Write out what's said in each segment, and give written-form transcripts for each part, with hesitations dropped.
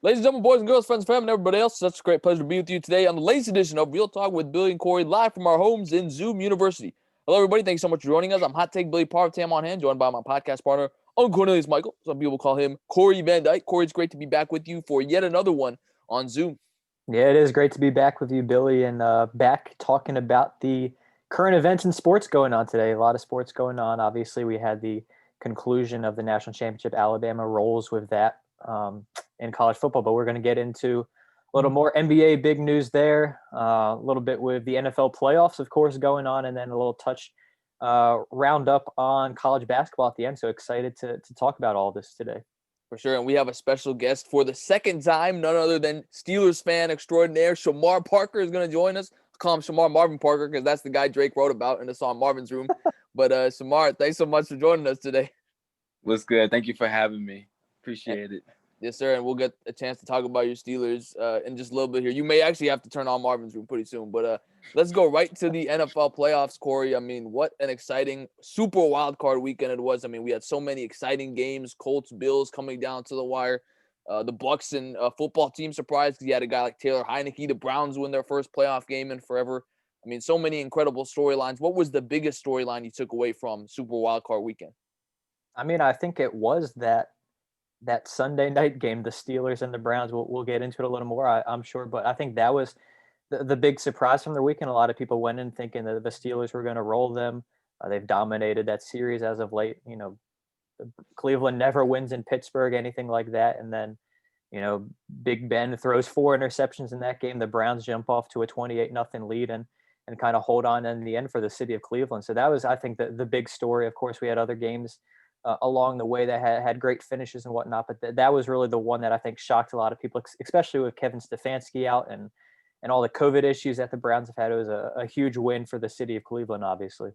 Ladies and gentlemen, boys and girls, friends, family, and everybody else, it's such a great pleasure to be with you today on the latest edition of Real Talk with Billy and Cory, live from our homes in Zoom University. Hello, everybody. Thanks so much for joining us. I'm Hot Take Billy Parvatam on hand, joined by my podcast partner, Uncle Cornelius Michael. Some people call him Cory Van Dyke. Cory, it's great to be back with you for yet another one on Zoom. Yeah, it is great to be back with you, Billy, and back talking about the current events in sports going on today. A lot of sports going on. Obviously, we had the conclusion of the national championship. Alabama rolls with that in college football, but we're going to get into a little more NBA big news there, a little bit with the NFL playoffs, of course, going on, and then a little touch roundup on college basketball at the end. So excited to talk about all this today. For sure, and we have a special guest for the second time, none other than Steelers fan extraordinaire, Shamar Parker is going to join us. I'll call him Shamar Marvin Parker because that's the guy Drake wrote about in the song Marvin's Room. But Shamar, thanks so much for joining us today. What's good? Thank you for having me. Appreciate it. Yes, sir, and we'll get a chance to talk about your Steelers in just a little bit here. You may actually have to turn on Marvin's Room pretty soon, but let's go right to the NFL playoffs, Cory. I mean, what an exciting super wild card weekend it was. I mean, we had so many exciting games, Colts, Bills coming down to the wire. The Bucs and football team surprised because you had a guy like Taylor Heineke. The Browns win their first playoff game in forever. I mean, so many incredible storylines. What was the biggest storyline you took away from super wild card weekend? I mean, I think it was that Sunday night game, the Steelers and the Browns. We'll get into it a little more, I'm sure, but I think that was the big surprise from the weekend. A lot of people went in thinking that the Steelers were going to roll them. They've dominated that series as of late. You know, Cleveland never wins in Pittsburgh, anything like that. And then, you know, Big Ben throws 4 interceptions in that game. The Browns jump off to a 28-0 lead and kind of hold on in the end for the city of Cleveland. So that was, I think, the big story. Of course, we had other games along the way that had great finishes and whatnot, but that was really the one that I think shocked a lot of people, especially with Kevin Stefanski out and all the COVID issues that the Browns have had. It was a huge win for the city of Cleveland, obviously.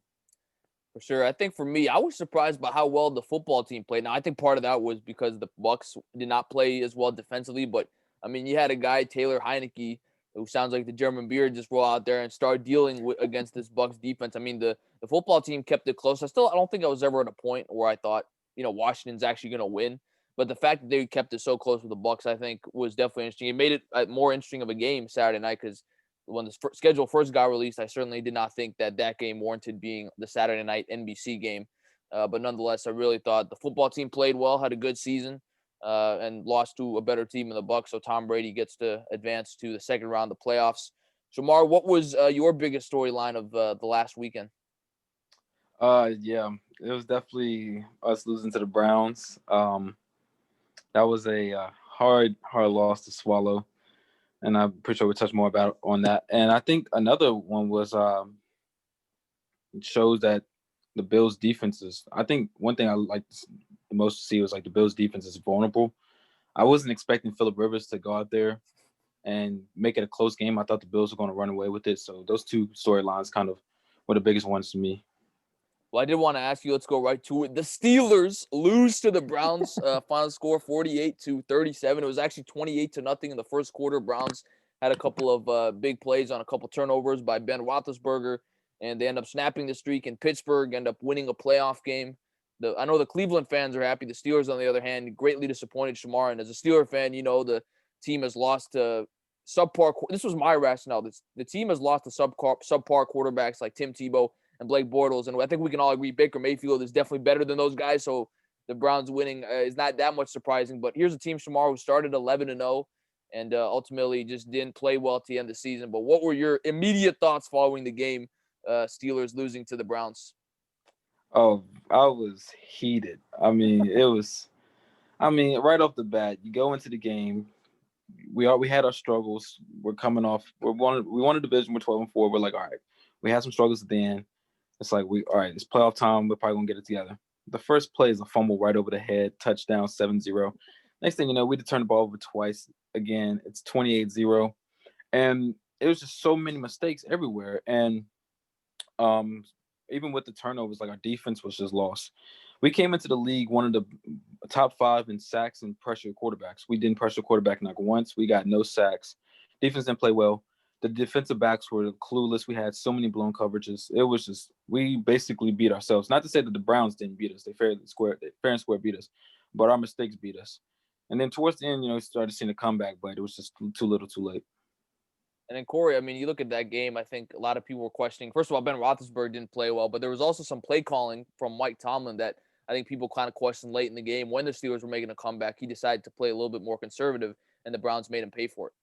For sure. I think for me, I was surprised by how well the football team played. Now, I think part of that was because the Bucs did not play as well defensively, but I mean, you had a guy, Taylor Heineke, who sounds like the German beard, just roll out there and start dealing against this Bucs defense. I mean, the football team kept it close. I don't think I was ever at a point where I thought, you know, Washington's actually going to win. But the fact that they kept it so close with the Bucs, I think, was definitely interesting. It made it more interesting of a game Saturday night because when the schedule first got released, I certainly did not think that game warranted being the Saturday night NBC game. But nonetheless, I really thought the football team played well, had a good season, and lost to a better team in the Bucs. So Tom Brady gets to advance to the second round of the playoffs. Shamar, what was your biggest storyline of the last weekend? Yeah, it was definitely us losing to the Browns. That was a hard loss to swallow, and I'm pretty sure we'll touch more about on that. And I think another one was it shows that the Bills' defenses. I think one thing I like the most to see was like the Bills' defense is vulnerable. I wasn't expecting Phillip Rivers to go out there and make it a close game. I thought the Bills were going to run away with it. So those two storylines kind of were the biggest ones to me. Well, I did want to ask you, let's go right to it. The Steelers lose to the Browns, final score 48-37. It was actually 28-0 in the first quarter. Browns had a couple of big plays on a couple turnovers by Ben Roethlisberger, and they end up snapping the streak in Pittsburgh, end up winning a playoff game. I know the Cleveland fans are happy. The Steelers, on the other hand, greatly disappointed. Shamar, and as a Steeler fan, you know the team has lost to subpar. This was my rationale. The team has lost to subpar quarterbacks like Tim Tebow and Blake Bortles, and I think we can all agree Baker Mayfield is definitely better than those guys. So the Browns winning is not that much surprising. But here's a team, Shamar, who started 11-0 and ultimately just didn't play well at the end of the season. But what were your immediate thoughts following the game, Steelers losing to the Browns? Oh, I was heated. I mean, right off the bat, you go into the game. We had our struggles. We're coming off. We won a division. We're 12-4. We're like, all right, we had some struggles at the end. It's like all right, it's playoff time. We're probably gonna get it together. The first play is a fumble right over the head, touchdown, 7-0. Next thing you know, we had to turn the ball over twice. Again, it's 28-0. And it was just so many mistakes everywhere. And even with the turnovers, like our defense was just lost. We came into the league one of the top 5 in sacks and pressure quarterbacks. We didn't pressure quarterback not once. We got no sacks. Defense didn't play well. The defensive backs were clueless. We had so many blown coverages. It was just, we basically beat ourselves. Not to say that the Browns didn't beat us. They fair and square beat us. But our mistakes beat us. And then towards the end, you started seeing a comeback, but it was just too little, too late. And then Cory, I mean, you look at that game. I think a lot of people were questioning. First of all, Ben Roethlisberger didn't play well, but there was also some play calling from Mike Tomlin that I think people kind of questioned late in the game when the Steelers were making a comeback. He decided to play a little bit more conservative, and the Browns made him pay for it.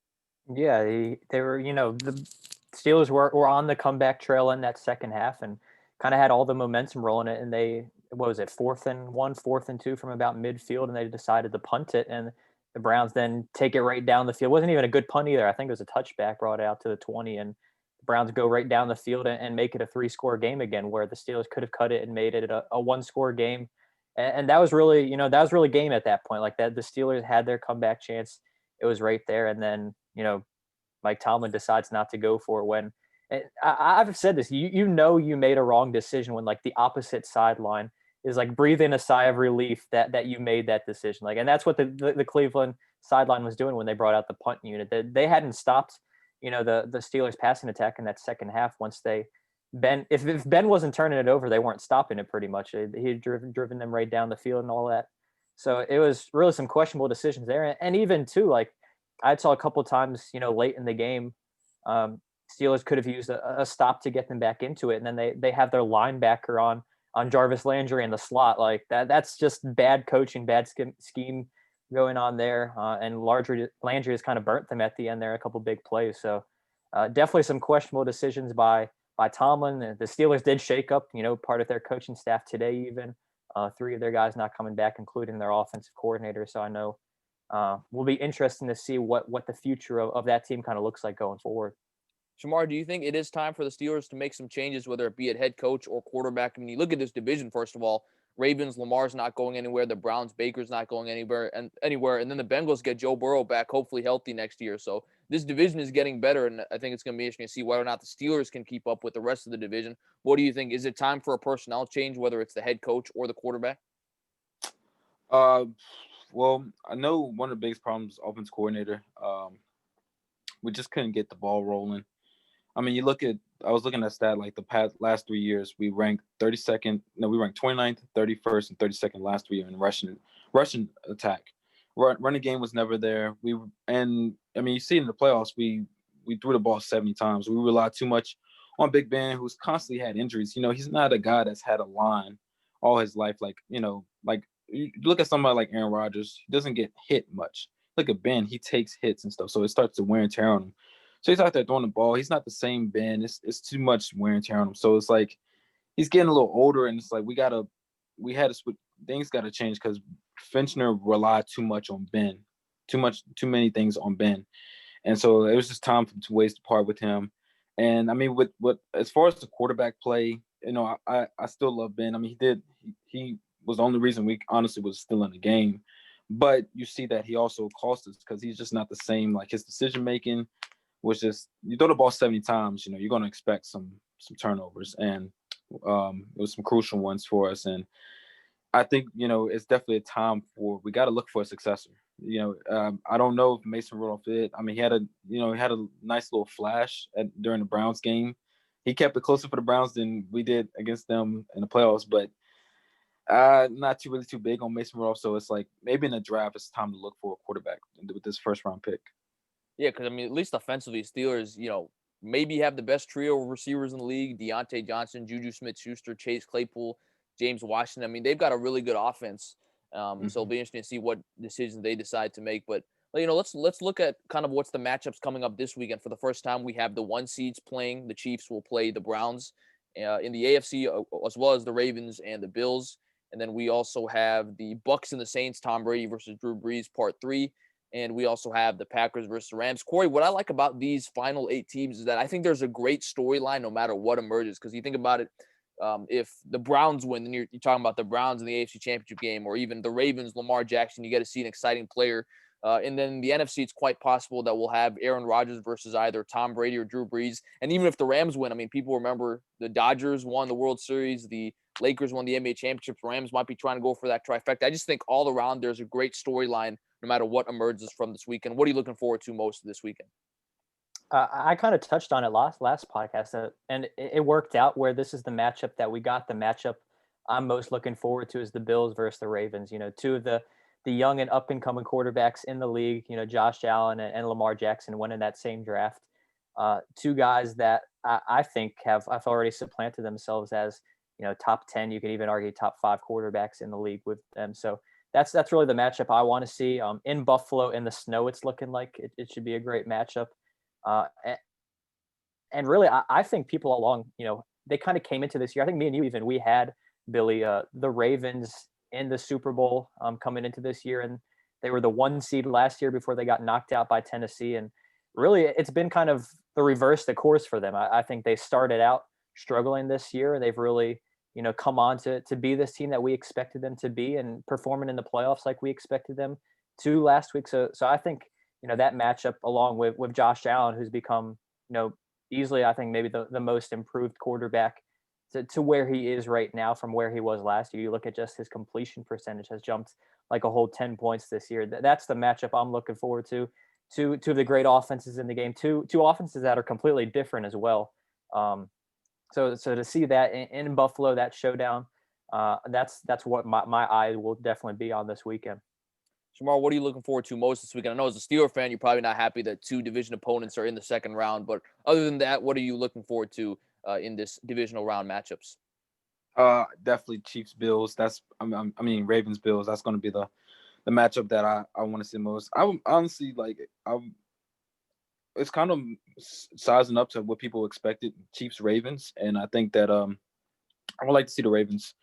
Yeah, they were, the Steelers were on the comeback trail in that second half and kind of had all the momentum rolling it. And they, what was it, 4th and 1, 4th and 2 from about midfield, and they decided to punt it. And the Browns then take it right down the field. It wasn't even a good punt either. I think it was a touchback brought out to the 20, and the Browns go right down the field and make it a 3-score game again, where the Steelers could have cut it and made it a 1-score game. And that was really, that was really game at that point. Like that, the Steelers had their comeback chance. It was right there. And then, Mike Tomlin decides not to go for it when I've said this, you made a wrong decision when like the opposite sideline is like breathing a sigh of relief that you made that decision. Like, and that's what the Cleveland sideline was doing when they brought out the punt unit. They hadn't stopped, the Steelers passing attack in that second half once if Ben wasn't turning it over, they weren't stopping it pretty much. He had driven them right down the field and all that. So it was really some questionable decisions there. And even too, like, I saw a couple of times, late in the game, Steelers could have used a stop to get them back into it, and then they have their linebacker on Jarvis Landry in the slot. Like that's just bad coaching, bad scheme going on there, and Landry has kind of burnt them at the end there, a couple big plays. So definitely some questionable decisions by Tomlin. The Steelers did shake up, part of their coaching staff today, even 3 of their guys not coming back, including their offensive coordinator. So I know. Will be interesting to see what the future of that team kind of looks like going forward. Shamar, do you think it is time for the Steelers to make some changes, whether it be at head coach or quarterback? I mean, you look at this division, first of all, Ravens, Lamar's not going anywhere. The Browns, Baker's not going anywhere. And then the Bengals get Joe Burrow back, hopefully healthy next year. So this division is getting better, and I think it's going to be interesting to see whether or not the Steelers can keep up with the rest of the division. What do you think? Is it time for a personnel change, whether it's the head coach or the quarterback? Well, I know one of the biggest problems is offense coordinator. We just couldn't get the ball rolling. I mean, I was looking at stat like the last 3 years, we ranked 32nd. No, we ranked 29th, 31st, and 32nd last 3 years in rushing attack. Running game was never there. You see in the playoffs, we threw the ball 70 times. We relied too much on Big Ben, who's constantly had injuries. He's not a guy that's had a line all his life. Like you look at somebody like Aaron Rodgers, he doesn't get hit much. Look at Ben, he takes hits and stuff, so it starts to wear and tear on him. So he's out there throwing the ball. He's not the same Ben. It's too much wear and tear on him. So it's like he's getting a little older, and it's like we had to switch. Things got to change because Finchner relied too much on Ben, too many things on Ben, and so it was just time to ways to part with him. And I mean, with as far as the quarterback play, I still love Ben. I mean, he was the only reason we honestly was still in the game. But you see that he also cost us because he's just not the same. Like his decision making was just, you throw the ball 70 times, you're going to expect some turnovers, and it was some crucial ones for us. And I think it's definitely a time we got to look for a successor. I don't know if Mason Rudolph did. I mean, he had a nice little flash during the Browns game. He kept it closer for the Browns than we did against them in the playoffs, but not really too big on Mason Rudolph. So it's like maybe in the draft, it's time to look for a quarterback with this first round pick. Yeah, because I mean, at least offensively, Steelers, maybe have the best trio of receivers in the league: Deontay Johnson, Juju Smith-Schuster, Chase Claypool, James Washington. I mean, they've got a really good offense. So it'll be interesting to see what decisions they decide to make. But let's look at kind of what's the matchups coming up this weekend. For the first time, we have the 1 seeds playing. The Chiefs will play the Browns in the AFC, as well as the Ravens and the Bills. And then we also have the Bucks and the Saints, Tom Brady versus Drew Brees, Part 3. And we also have the Packers versus the Rams. Cory, what I like about these final 8 teams is that I think there's a great storyline no matter what emerges. Because you think about it, if the Browns win, then you're talking about the Browns in the AFC Championship game, or even the Ravens, Lamar Jackson, you get to see an exciting player. And then the NFC, it's quite possible that we'll have Aaron Rodgers versus either Tom Brady or Drew Brees. And even if the Rams win, I mean, people remember the Dodgers won the World Series, the Lakers won the NBA championship. Rams might be trying to go for that trifecta. I just think all around there's a great storyline no matter what emerges from this weekend. What are you looking forward to most this weekend? I kind of touched on it last podcast, and it worked out where this is the matchup that we got. The matchup I'm most looking forward to is the Bills versus the Ravens. 2 of the the young and up and coming quarterbacks in the league, Josh Allen and Lamar Jackson winning that same draft. Two guys that I think have already supplanted themselves as, top 10. You could even argue top 5 quarterbacks in the league with them. So that's really the matchup I want to see. In Buffalo in the snow, it's looking like it should be a great matchup. And really, I think people along, they kind of came into this year. I think me and you we had, Billy, the Ravens in the Super Bowl coming into this year, and they were the 1 seed last year before they got knocked out by Tennessee. And really, it's been kind of the reverse the course for them. I think they started out struggling this year, and they've really, come on to be this team that we expected them to be and performing in the playoffs like we expected them to last week. So I think, that matchup along with Josh Allen, who's become, easily, I think maybe the most improved quarterback to where he is right now from where he was last year. You look at just his completion percentage has jumped like a whole 10 points this year. That's the matchup I'm looking forward to. Two of the great offenses in the game, two offenses that are completely different as well. So to see that in Buffalo, that showdown, that's what my eye will definitely be on this weekend. Shamar, what are you looking forward to most this weekend? I know as a Steeler fan, you're probably not happy that 2 division opponents are in the second round, but other than that, what are you looking forward to in this divisional round matchups? Definitely Chiefs Bills. Ravens Bills. That's going to be the matchup that I want to see most. I honestly it's kind of sizing up to what people expected. Chiefs Ravens, and I think that I would like to see the Ravens,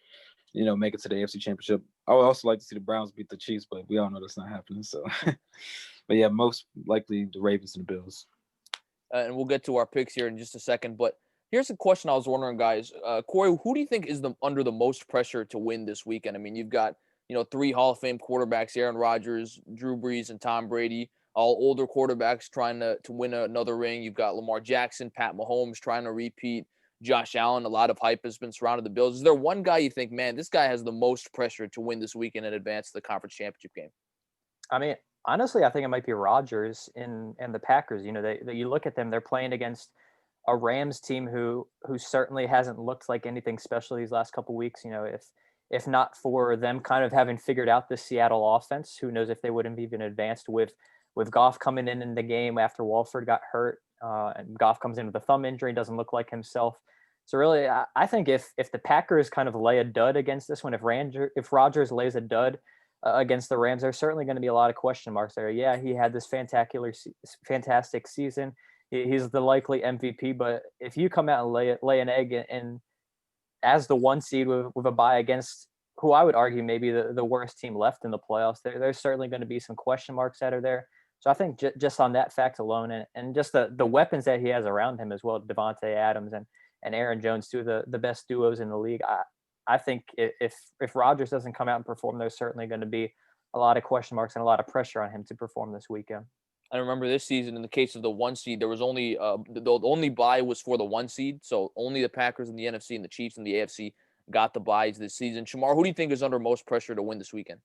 make it to the AFC Championship. I would also like to see the Browns beat the Chiefs, but we all know that's not happening. So, but yeah, most likely the Ravens and the Bills. And we'll get to our picks here in just a second. But here's a question I was wondering, guys. Cory, who do you think is under the most pressure to win this weekend? I mean, you've got 3 Hall of Fame quarterbacks: Aaron Rodgers, Drew Brees, and Tom Brady. All older quarterbacks trying to win another ring. You've got Lamar Jackson, Pat Mahomes trying to repeat. Josh Allen, a lot of hype has been surrounded the Bills. Is there one guy you think, man, this guy has the most pressure to win this weekend and advance to the conference championship game? I mean, honestly, I think it might be Rodgers and the Packers. You look at them; they're playing against a Rams team who certainly hasn't looked like anything special these last couple of weeks. If not for them kind of having figured out the Seattle offense, who knows if they would have even advanced with Goff coming in the game after Walford got hurt, and Goff comes in with a thumb injury, doesn't look like himself. So really, I think if the Packers kind of lay a dud against this one, if Rodgers lays a dud against the Rams, there's certainly going to be a lot of question marks there. Yeah, he had this fantastic season. He's the likely MVP, but if you come out and lay an egg and as the 1 seed with a bye against who I would argue maybe the worst team left in the playoffs, there's certainly going to be some question marks that are there. So I think just on that fact alone, and just the weapons that he has around him as well, Devontae Adams and Aaron Jones, 2 of the best duos in the league. I think if Rodgers doesn't come out and perform, there's certainly going to be a lot of question marks and a lot of pressure on him to perform this weekend. I remember this season, in the case of the 1 seed, there was only the only bye was for the 1 seed, so only the Packers in the NFC and the Chiefs in the AFC got the byes this season. Shamar, who do you think is under most pressure to win this weekend?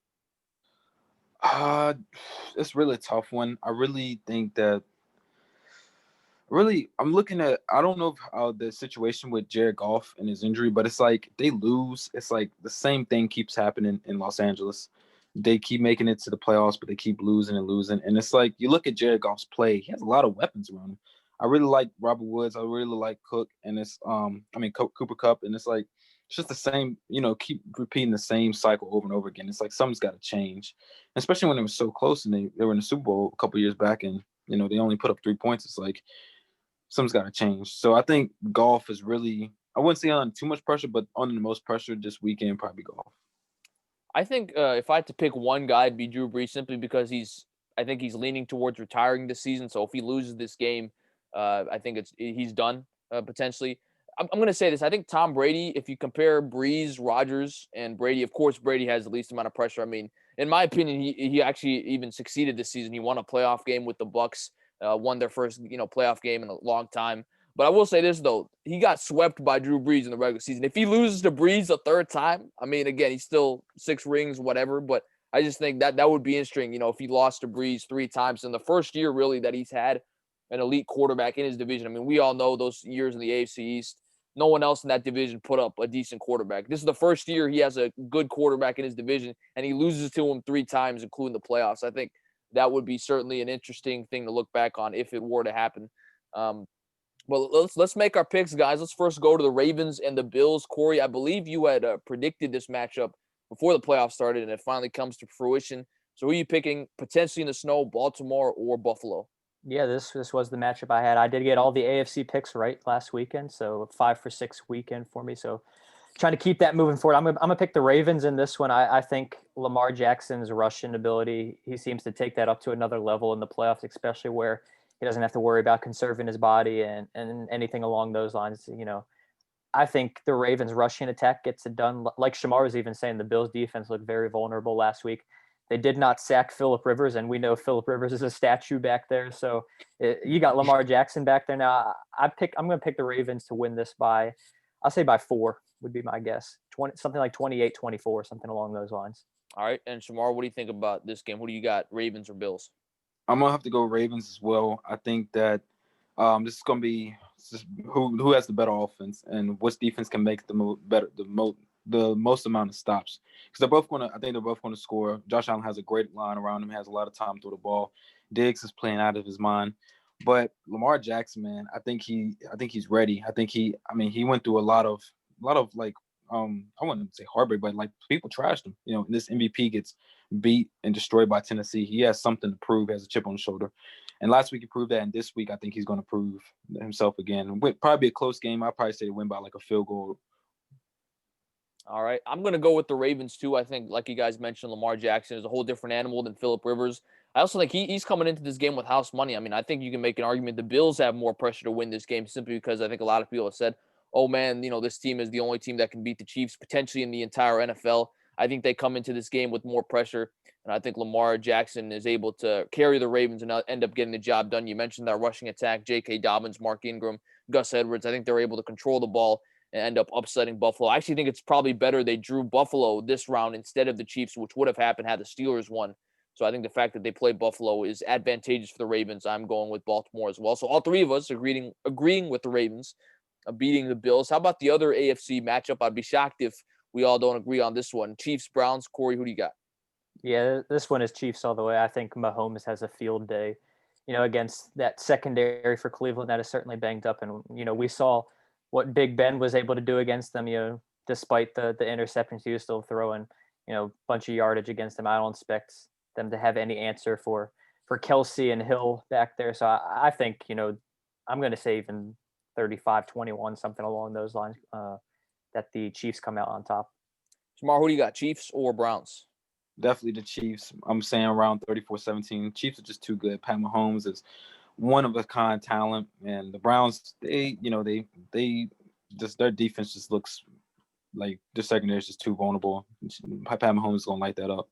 It's really a tough one. I really think that. Really, I'm looking at. I don't know if the situation with Jared Goff and his injury, but it's like they lose. It's like the same thing keeps happening in Los Angeles. They keep making it to the playoffs, but they keep losing. And it's like you look at Jared Goff's play; he has a lot of weapons around him. I really like Robert Woods. I really like Cook, and it's Cooper Kupp, and it's like it's just the same. Keep repeating the same cycle over and over again. It's like something's got to change, especially when it was so close and they were in the Super Bowl a couple years back, and they only put up 3 points. It's like something's got to change. So I think Goff is really, I wouldn't say on too much pressure, but under the most pressure this weekend, probably Goff. I think if I had to pick one guy, it'd be Drew Brees, simply because I think he's leaning towards retiring this season. So if he loses this game, I think he's done potentially. I'm going to say this. I think Tom Brady, if you compare Brees, Rodgers, and Brady, of course, Brady has the least amount of pressure. I mean, in my opinion, he actually even succeeded this season. He won a playoff game with the Bucs, won their first playoff game in a long time. But I will say this, though. He got swept by Drew Brees in the regular season. If he loses to Brees a third time, I mean, again, he's still 6 rings, whatever. But I just think that would be interesting, if he lost to Brees 3 times in the first year, really, that he's had an elite quarterback in his division. I mean, we all know those years in the AFC East. no one else in that division put up a decent quarterback. This is the first year he has a good quarterback in his division, and he loses to him 3 times, including the playoffs. I think that would be certainly an interesting thing to look back on if it were to happen. Well, let's make our picks, guys. Let's first go to the Ravens and the Bills. Cory, I believe you had predicted this matchup before the playoffs started, and it finally comes to fruition. So who are you picking potentially in the snow, Baltimore or Buffalo? Yeah, this was the matchup I had. I did get all the AFC picks right last weekend, so 5 for 6 weekend for me. So trying to keep that moving forward. I'm gonna pick the Ravens in this one. I think Lamar Jackson's rushing ability, he seems to take that up to another level in the playoffs, especially where he doesn't have to worry about conserving his body and anything along those lines. I think the Ravens rushing attack gets it done. Like Shamar was even saying, the Bills defense looked very vulnerable last week. They did not sack Phillip Rivers, and we know Phillip Rivers is a statue back there. So you got Lamar Jackson back there now. I'm going to pick the Ravens to win this I'll say by 4 would be my guess. Something like 28-24, something along those lines. All right, and Shamar, what do you think about this game? Who do you got, Ravens or Bills? I'm gonna have to go Ravens as well. I think that this is gonna be just who has the better offense and which defense can make the most amount of stops, because I think they're both gonna score. Josh Allen has a great line around him, has a lot of time to throw the ball. Diggs is playing out of his mind, but Lamar Jackson, man, I think he's ready. He went through a lot of like I wouldn't say heartbreak, but like people trashed him. This MVP gets beat and destroyed by Tennessee. He has something to prove, has a chip on his shoulder. And last week he proved that, and this week I think he's going to prove himself again. Probably a close game. I'd probably say they win by like a field goal. All right, I'm going to go with the Ravens too. I think, like you guys mentioned, Lamar Jackson is a whole different animal than Phillip Rivers. I also think he's coming into this game with house money. I mean, I think you can make an argument the Bills have more pressure to win this game simply because I think a lot of people have said, oh man, this team is the only team that can beat the Chiefs potentially in the entire NFL. I think they come into this game with more pressure, and I think Lamar Jackson is able to carry the Ravens and end up getting the job done. You mentioned that rushing attack, J.K. Dobbins, Mark Ingram, Gus Edwards. I think they're able to control the ball and end up upsetting Buffalo. I actually think it's probably better they drew Buffalo this round instead of the Chiefs, which would have happened had the Steelers won. So I think the fact that they played Buffalo is advantageous for the Ravens. I'm going with Baltimore as well. So all three of us agreeing with the Ravens, beating the Bills. How about the other AFC matchup? I'd be shocked if we all don't agree on this one. Chiefs, Browns. Cory, who do you got? Yeah, this one is Chiefs all the way. I think Mahomes has a field day, against that secondary for Cleveland that is certainly banged up. And, we saw what Big Ben was able to do against them, despite the interceptions he was still throwing, a bunch of yardage against them. I don't expect them to have any answer for Kelsey and Hill back there. So I think, I'm going to say even 35-21, something along those lines, that the Chiefs come out on top. Shamar, who do you got, Chiefs or Browns? Definitely the Chiefs. I'm saying around 34-17. Chiefs are just too good. Pat Mahomes is one of a kind talent, and the Browns, they just, their defense just looks like their secondary is just too vulnerable. Pat Mahomes is gonna light that up.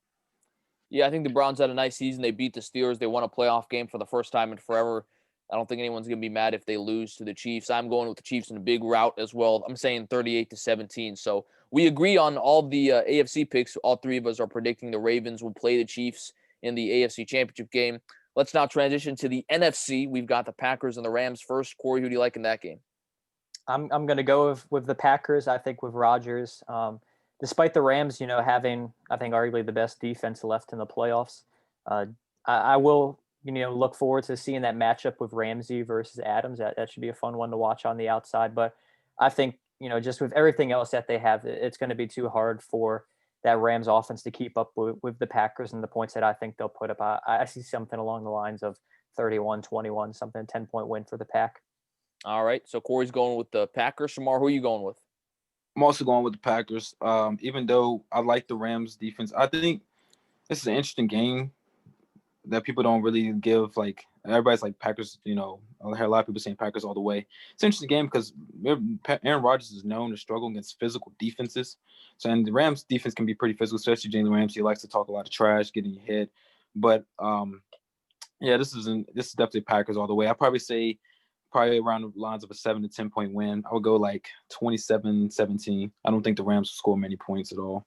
Yeah, I think the Browns had a nice season. They beat the Steelers. They won a playoff game for the first time in forever. I don't think anyone's going to be mad if they lose to the Chiefs. I'm going with the Chiefs in a big rout as well. I'm saying 38-17. So we agree on all the AFC picks. All three of us are predicting the Ravens will play the Chiefs in the AFC Championship game. Let's now transition to the NFC. We've got the Packers and the Rams first. Cory, who do you like in that game? I'm going to go with the Packers. I think with Rodgers, despite the Rams, having, I think, arguably the best defense left in the playoffs, I will, look forward to seeing that matchup with Ramsey versus Adams. That should be a fun one to watch on the outside. But I think, just with everything else that they have, it's going to be too hard for that Rams offense to keep up with the Packers and the points that I think they'll put up. I see something along the lines of 31-21, something, 10-point win for the Pack. All right. So Cory's going with the Packers. Shamar, who are you going with? I'm also going with the Packers. Even though I like the Rams defense, I think this is an interesting game that people don't really give, like, everybody's like Packers, I hear a lot of people saying Packers all the way. It's an interesting game because Aaron Rodgers is known to struggle against physical defenses. So, and the Rams defense can be pretty physical, especially Jalen Ramsey likes to talk a lot of trash, get in your head. But yeah, this is definitely Packers all the way. I'd probably say around the lines of a 7 to 10 point win. I would go like 27-17. I don't think the Rams will score many points at all.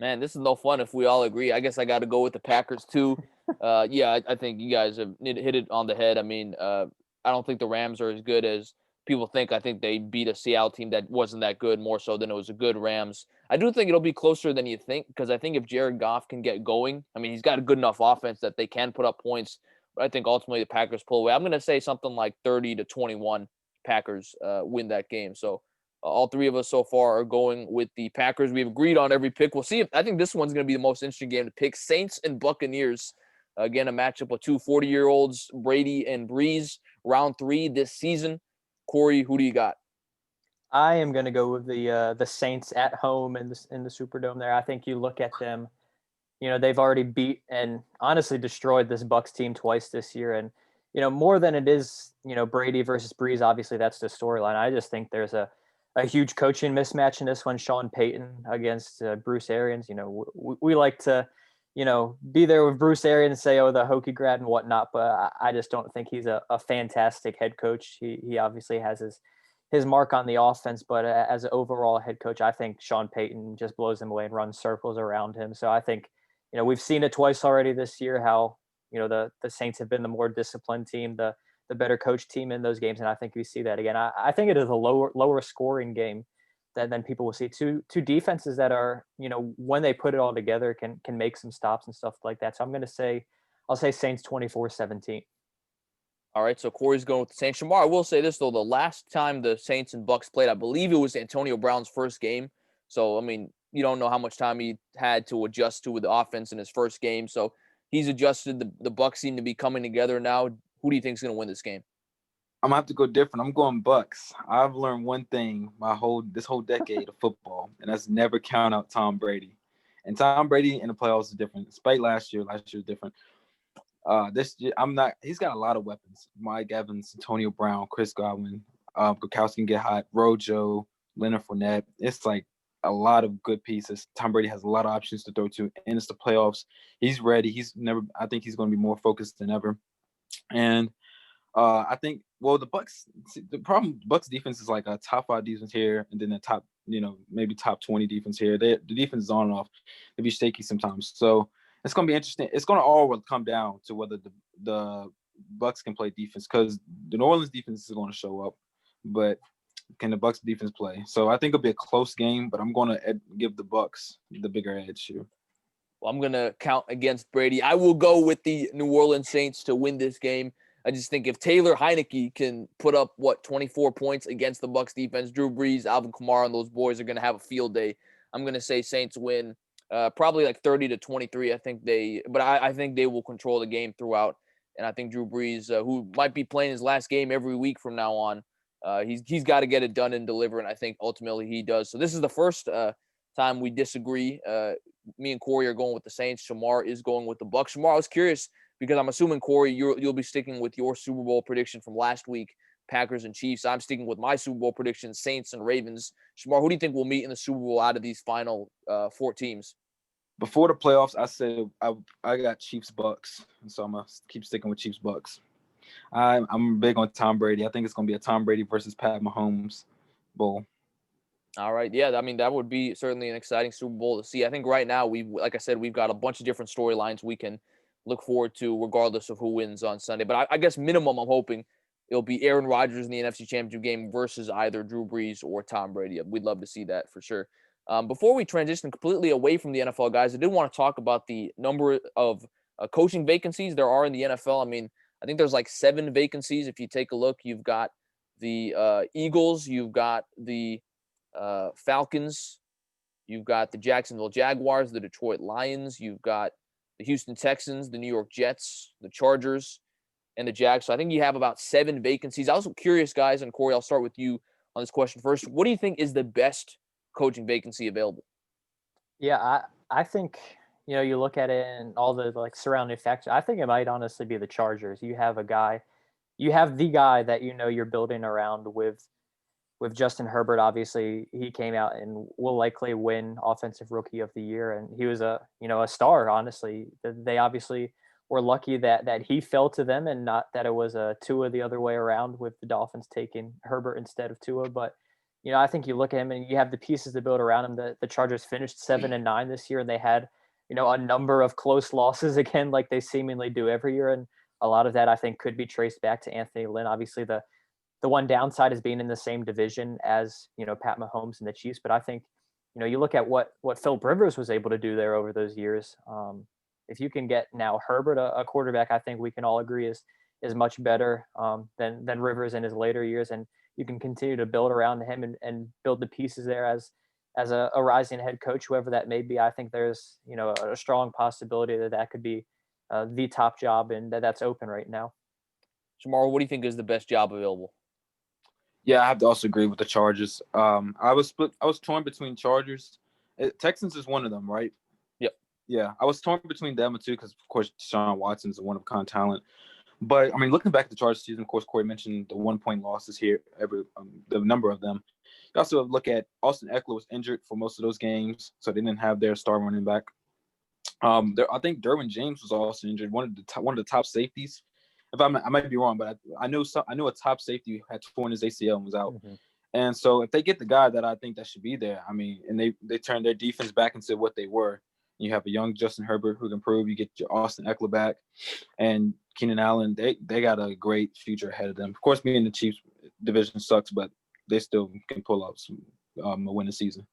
Man, this is no fun if we all agree. I guess I got to go with the Packers too. Yeah, I think you guys have hit it on the head. I mean, I don't think the Rams are as good as I think they beat a Seattle team that wasn't that good more so than it was a good Rams. I do think it'll be closer than you think because I think if Jared Goff can get going, I mean, he's got a good enough offense that they can put up points. But I think ultimately the Packers pull away. I'm going to say something like 30-21 Packers win that game. So all three of us so far are going with the Packers. We've agreed on every pick. We'll see if I think this one's going to be the most interesting game to pick. Saints and Buccaneers. Again, a matchup of two 40-year-olds, Brady and Brees, round 3 this season. Cory, who do you got? I am going to go with the Saints at home in the Superdome there. I think you look at them, they've already beat and honestly destroyed this Bucs team twice this year. And, more than it is, Brady versus Brees, obviously that's the storyline. I just think there's a huge coaching mismatch in this one. Sean Payton against Bruce Arians. We like to, be there with Bruce Arians and say, oh, the Hokie grad and whatnot. But I just don't think he's a fantastic head coach. He obviously has his mark on the offense, but as an overall head coach, I think Sean Payton just blows him away and runs circles around him. So I think, we've seen it twice already this year, how, the Saints have been the more disciplined team, the better coach team in those games. And I think we see that again. I think it is a lower scoring game than people will see. Two defenses that are, when they put it all together can make some stops and stuff like that. So I'll say Saints 24-17. All right, so Cory's going with the Saints. Shamar, I will say this, though. The last time the Saints and Bucs played, I believe it was Antonio Brown's first game. So, I mean, you don't know how much time he had to adjust to with the offense in his first game. So he's adjusted. The Bucs seem to be coming together now. Who do you think is going to win this game? I'm gonna have to go different. I'm going Bucks. I've learned one thing this whole decade of football, and that's never count out Tom Brady. And Tom Brady in the playoffs is different. Despite last year was different. This year, he's got a lot of weapons. Mike Evans, Antonio Brown, Chris Godwin, Gronkowski can get hot, Rojo, Leonard Fournette. It's like a lot of good pieces. Tom Brady has a lot of options to throw to, and it's the playoffs. He's ready. I think he's going to be more focused than ever. And I think, the Bucks. The problem, Bucks defense is like a top 5 defense here, and then the top, maybe top 20 defense here. The defense is on and off. They be shaky sometimes. So it's going to be interesting. It's going to all come down to whether the Bucks can play defense, because the New Orleans defense is going to show up, but can the Bucks defense play? So I think it'll be a close game, but I'm going to give the Bucks the bigger edge here. Well, I'm going to count against Brady. I will go with the New Orleans Saints to win this game. I just think if Taylor Heineke can put up, 24 points against the Bucs defense, Drew Brees, Alvin Kamara, and those boys are going to have a field day. I'm going to say Saints win probably like 30-23. I think they will control the game throughout. And I think Drew Brees, who might be playing his last game every week from now on, he's got to get it done and deliver. And I think ultimately he does. So this is the first time we disagree. Me and Cory are going with the Saints. Shamar is going with the Bucs. Shamar, I was curious, because I'm assuming, Cory, you'll be sticking with your Super Bowl prediction from last week, Packers and Chiefs. I'm sticking with my Super Bowl prediction, Saints and Ravens. Shamar, who do you think will meet in the Super Bowl out of these final 4 teams? Before the playoffs, I said I got Chiefs Bucks, and so I'm gonna keep sticking with Chiefs Bucks. I'm big on Tom Brady. I think it's gonna be a Tom Brady versus Pat Mahomes bowl. All right. Yeah, I mean, that would be certainly an exciting Super Bowl to see. I think right now, like I said, we've got a bunch of different storylines we can look forward to regardless of who wins on Sunday. But I guess minimum, I'm hoping it'll be Aaron Rodgers in the NFC Championship game versus either Drew Brees or Tom Brady. We'd love to see that for sure. Before we transition completely away from the NFL, guys, I did want to talk about the number of coaching vacancies there are in the NFL. I mean, I think there's like 7 vacancies. If you take a look, you've got the Eagles, you've got the Falcons, you've got the Jacksonville Jaguars, the Detroit Lions, you've got the Houston Texans, the New York Jets, the Chargers, and the Jags. So I think you have about 7 vacancies. I was curious, guys, and Cory, I'll start with you on this question first. What do you think is the best coaching vacancy available? Yeah, I think, you look at it and all the surrounding factors. I think it might honestly be the Chargers. You have the guy that you're building around with Justin Herbert. Obviously, he came out and will likely win Offensive Rookie of the Year, and he was a star. Honestly, they obviously were lucky that he fell to them, and not that it was a Tua the other way around with the Dolphins taking Herbert instead of Tua. But I think you look at him and you have the pieces to build around him. The Chargers finished 7-9 this year, and they had a number of close losses again, like they seemingly do every year, and a lot of that I think could be traced back to Anthony Lynn. Obviously, the the one downside is being in the same division as, Pat Mahomes and the Chiefs. But I think, you look at what Philip Rivers was able to do there over those years. If you can get now Herbert, a quarterback, I think we can all agree is much better than Rivers in his later years, and you can continue to build around him and build the pieces there as a rising head coach, whoever that may be. I think there's a strong possibility that could be the top job, and that's open right now. Shamar, what do you think is the best job available? Yeah, I have to also agree with the Chargers. I was torn between Chargers. Texans is one of them, right? Yep. Yeah, I was torn between them and two because, of course, Deshaun Watson's a one-of-a-kind talent. But, I mean, looking back at the Chargers season, of course, Corey mentioned the 1-point losses here, the number of them. You also look at Austin Eckler was injured for most of those games, so they didn't have their star running back. I think Derwin James was also injured, one of the top safeties. I might be wrong, but I know a top safety had torn his ACL and was out. Mm-hmm. And so if they get the guy that I think that should be there, I mean, and they turn their defense back into what they were. You have a young Justin Herbert who can improve. You get your Austin Eckler back, and Keenan Allen. They got a great future ahead of them. Of course, being the Chiefs division sucks, but they still can pull out some a winning season.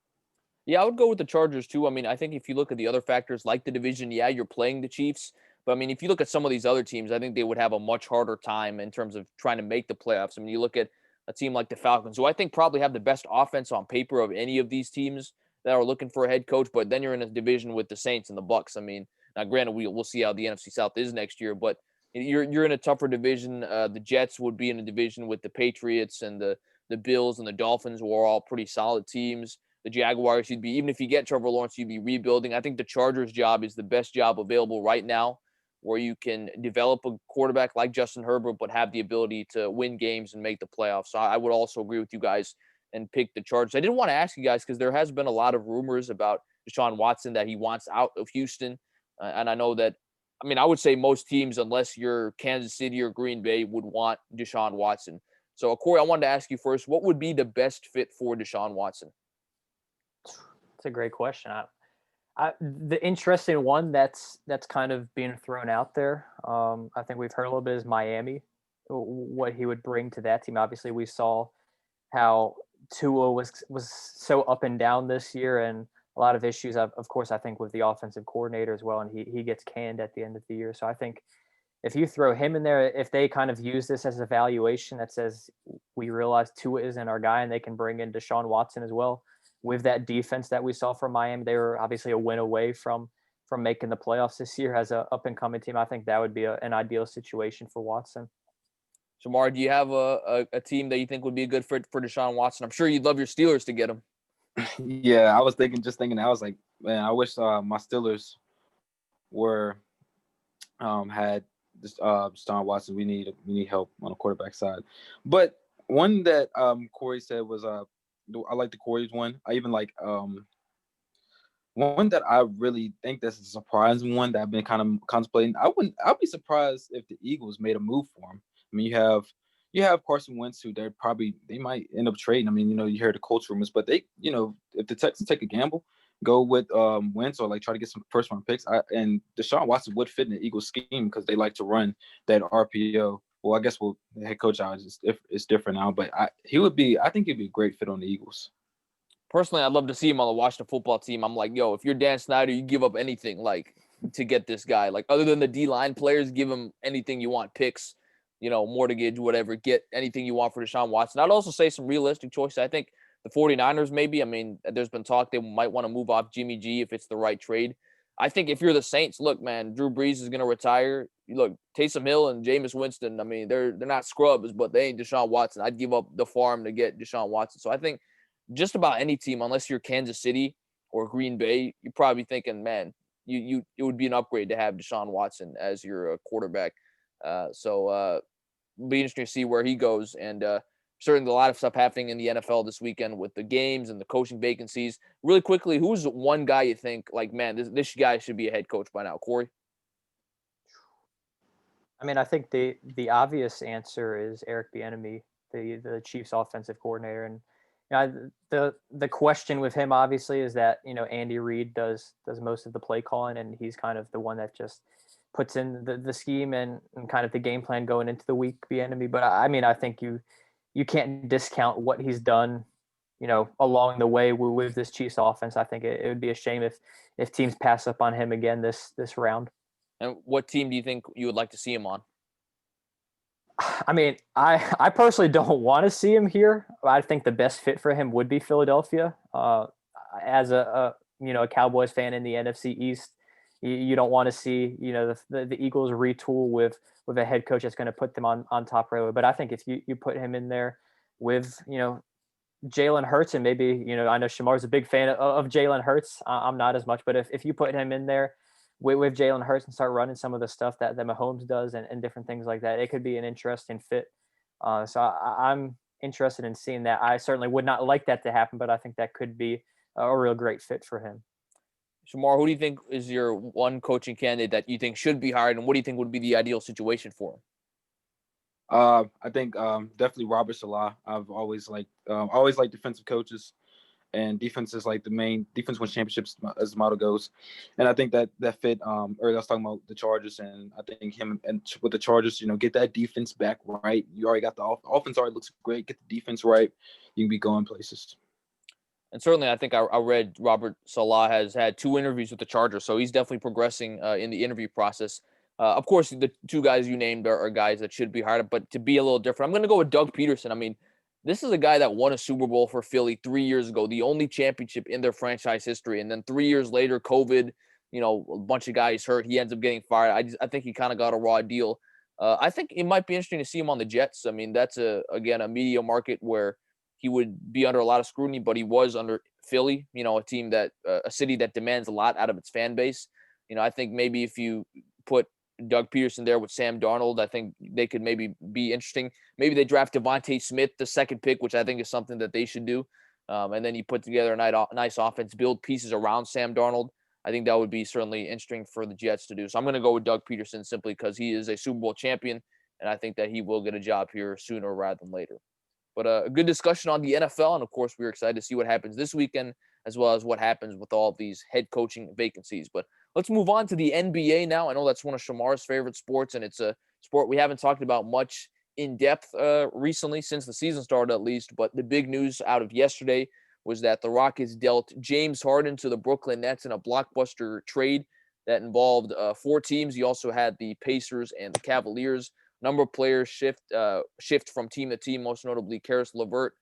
Yeah, I would go with the Chargers too. I mean, I think if you look at the other factors like the division, yeah, you're playing the Chiefs. But I mean, if you look at some of these other teams, I think they would have a much harder time in terms of trying to make the playoffs. I mean, you look at a team like the Falcons, who I think probably have the best offense on paper of any of these teams that are looking for a head coach. But then you're in a division with the Saints and the Bucks. I mean, now granted, we'll see how the NFC South is next year, but you're in a tougher division. The Jets would be in a division with the Patriots and the Bills and the Dolphins, who are all pretty solid teams. The Jaguars, even if you get Trevor Lawrence, you'd be rebuilding. I think the Chargers job is the best job available right now, where you can develop a quarterback like Justin Herbert, but have the ability to win games and make the playoffs. So I would also agree with you guys and pick the Chargers. I didn't want to ask you guys because there has been a lot of rumors about Deshaun Watson that he wants out of Houston. And I know that, I mean, I would say most teams, unless you're Kansas City or Green Bay, would want Deshaun Watson. So, Corey, I wanted to ask you first, what would be the best fit for Deshaun Watson? That's a great question. The interesting one that's kind of being thrown out there, I think we've heard a little bit, is Miami, what he would bring to that team. Obviously, we saw how Tua was so up and down this year, and a lot of issues, of course, I think with the offensive coordinator as well, and he gets canned at the end of the year. So I think if you throw him in there, if they kind of use this as a valuation that says we realize Tua isn't our guy and they can bring in Deshaun Watson as well, with that defense that we saw from Miami, they were obviously a win away from making the playoffs this year as an up-and-coming team. I think that would be an ideal situation for Watson. Shamar, do you have a team that you think would be a good fit for Deshaun Watson? I'm sure you'd love your Steelers to get him. Yeah, I was thinking, I was like, man, I wish my Steelers were had this Deshaun Watson. We need help on the quarterback side. But one that Corey said was I like the Corey's one. I even like one that I really think that's a surprising one that I've been kind of contemplating. I'd be surprised if the Eagles made a move for him. I mean, you have Carson Wentz, who they might end up trading. I mean, you hear the Colts rumors, but they, if the Texans take a gamble, go with Wentz or like try to get some first round picks. And Deshaun Watson would fit in the Eagles scheme because they like to run that RPO. Well, I guess the head coach out is different now, but I think he'd be a great fit on the Eagles. Personally, I'd love to see him on the Washington football team. I'm like, yo, if you're Dan Snyder, you give up anything like to get this guy. Like, other than the D-line players, give him anything you want, picks, mortgage, whatever, get anything you want for Deshaun Watson. I'd also say some realistic choices. I think the 49ers maybe. I mean, there's been talk they might want to move off Jimmy G if it's the right trade. I think if you're the Saints, look, man, Drew Brees is going to retire. Look, Taysom Hill and Jameis Winston, I mean, they're not scrubs, but they ain't Deshaun Watson. I'd give up the farm to get Deshaun Watson. So I think just about any team, unless you're Kansas City or Green Bay, you're probably thinking, man, it would be an upgrade to have Deshaun Watson as your quarterback. So it'll be interesting to see where he goes. And certainly a lot of stuff happening in the NFL this weekend with the games and the coaching vacancies. Really quickly, who's one guy you think, like, man, this guy should be a head coach by now? Corey? I mean, I think the obvious answer is Eric Bieniemy, the Chiefs offensive coordinator. And the question with him obviously is that, Andy Reid does most of the play calling, and he's kind of the one that just puts in the scheme and kind of the game plan going into the week, Bieniemy. But I mean, I think you you can't discount what he's done, along the way with this Chiefs offense. I think it would be a shame if teams pass up on him again this round. And what team do you think you would like to see him on? I mean, I personally don't want to see him here. I think the best fit for him would be Philadelphia. As a Cowboys fan in the NFC East, you don't want to see the Eagles retool with a head coach that's going to put them on top right away. But I think if you put him in there with Jalen Hurts, and maybe I know Shamar's a big fan of Jalen Hurts. I'm not as much, but if you put him in there with Jalen Hurts and start running some of the stuff that Mahomes does and different things like that, it could be an interesting fit. So I'm interested in seeing that. I certainly would not like that to happen, but I think that could be a real great fit for him. Shamar, who do you think is your one coaching candidate that you think should be hired, and what do you think would be the ideal situation for him? I think definitely Robert Salah. I've always liked defensive coaches, and defense is like the main defense wins championships as the motto goes. And I think that fit. Or I was talking about the Chargers, and I think him and with the Chargers, get that defense back right. You already got the offense already looks great. Get the defense right, you can be going places. And certainly, I think I read Robert Salah has had 2 interviews with the Chargers, so he's definitely progressing in the interview process. Of course, the 2 guys you named are guys that should be hired, but to be a little different, I'm going to go with Doug Peterson. I mean, this is a guy that won a Super Bowl for Philly 3 years ago, the only championship in their franchise history. And then 3 years later, COVID, a bunch of guys hurt. He ends up getting fired. I think he kind of got a raw deal. I think it might be interesting to see him on the Jets. I mean, that's a media market where he would be under a lot of scrutiny, but he was under Philly, a team that a city that demands a lot out of its fan base. I think maybe if you put Doug Peterson there with Sam Darnold, I think they could maybe be interesting. Maybe they draft Devontae Smith, the second pick, which I think is something that they should do. And then you put together a nice offense, build pieces around Sam Darnold. I think that would be certainly interesting for the Jets to do. So I'm going to go with Doug Peterson simply because he is a Super Bowl champion, and I think that he will get a job here sooner rather than later. But a good discussion on the NFL, and of course, we're excited to see what happens this weekend, as well as what happens with all of these head coaching vacancies. But let's move on to the NBA now. I know that's one of Shamar's favorite sports, and it's a sport we haven't talked about much in depth recently, since the season started at least. But the big news out of yesterday was that the Rockets dealt James Harden to the Brooklyn Nets in a blockbuster trade that involved 4 teams. You also had the Pacers and the Cavaliers. Number of players shift from team to team. Most notably, Karis LeVert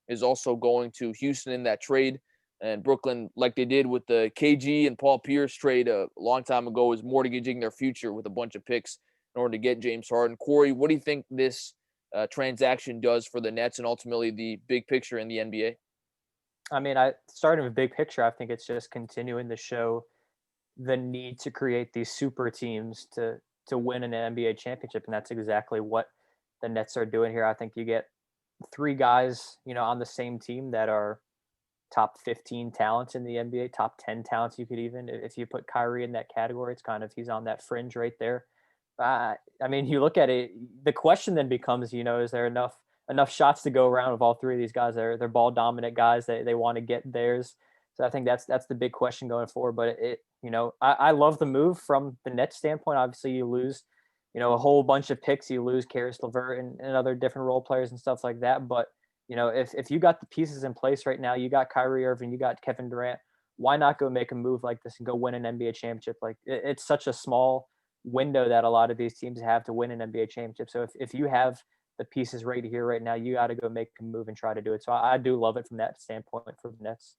is also going to Houston in that trade. And Brooklyn, like they did with the KG and Paul Pierce trade a long time ago, is mortgaging their future with a bunch of picks in order to get James Harden. Cory, what do you think this transaction does for the Nets and ultimately the big picture in the NBA? I mean, starting with big picture, I think it's just continuing to show the need to create these super teams to win an NBA championship. And that's exactly what the Nets are doing here. I think you get 3 guys, on the same team that are top 15 talents in the NBA, top 10 talents. You could even, if you put Kyrie in that category, it's kind of, he's on that fringe right there. I mean, you look at it, the question then becomes, is there enough shots to go around with all 3 of these guys? They're ball dominant guys. They want to get theirs. So I think that's the big question going forward. But I love the move from the Nets standpoint. Obviously, you lose, a whole bunch of picks. You lose Karis LeVert and other different role players and stuff like that. But if you got the pieces in place right now, you got Kyrie Irving, you got Kevin Durant. Why not go make a move like this and go win an NBA championship? Like it's such a small window that a lot of these teams have to win an NBA championship. So if you have the pieces right here, right now, you got to go make a move and try to do it. So I do love it from that standpoint for the Nets.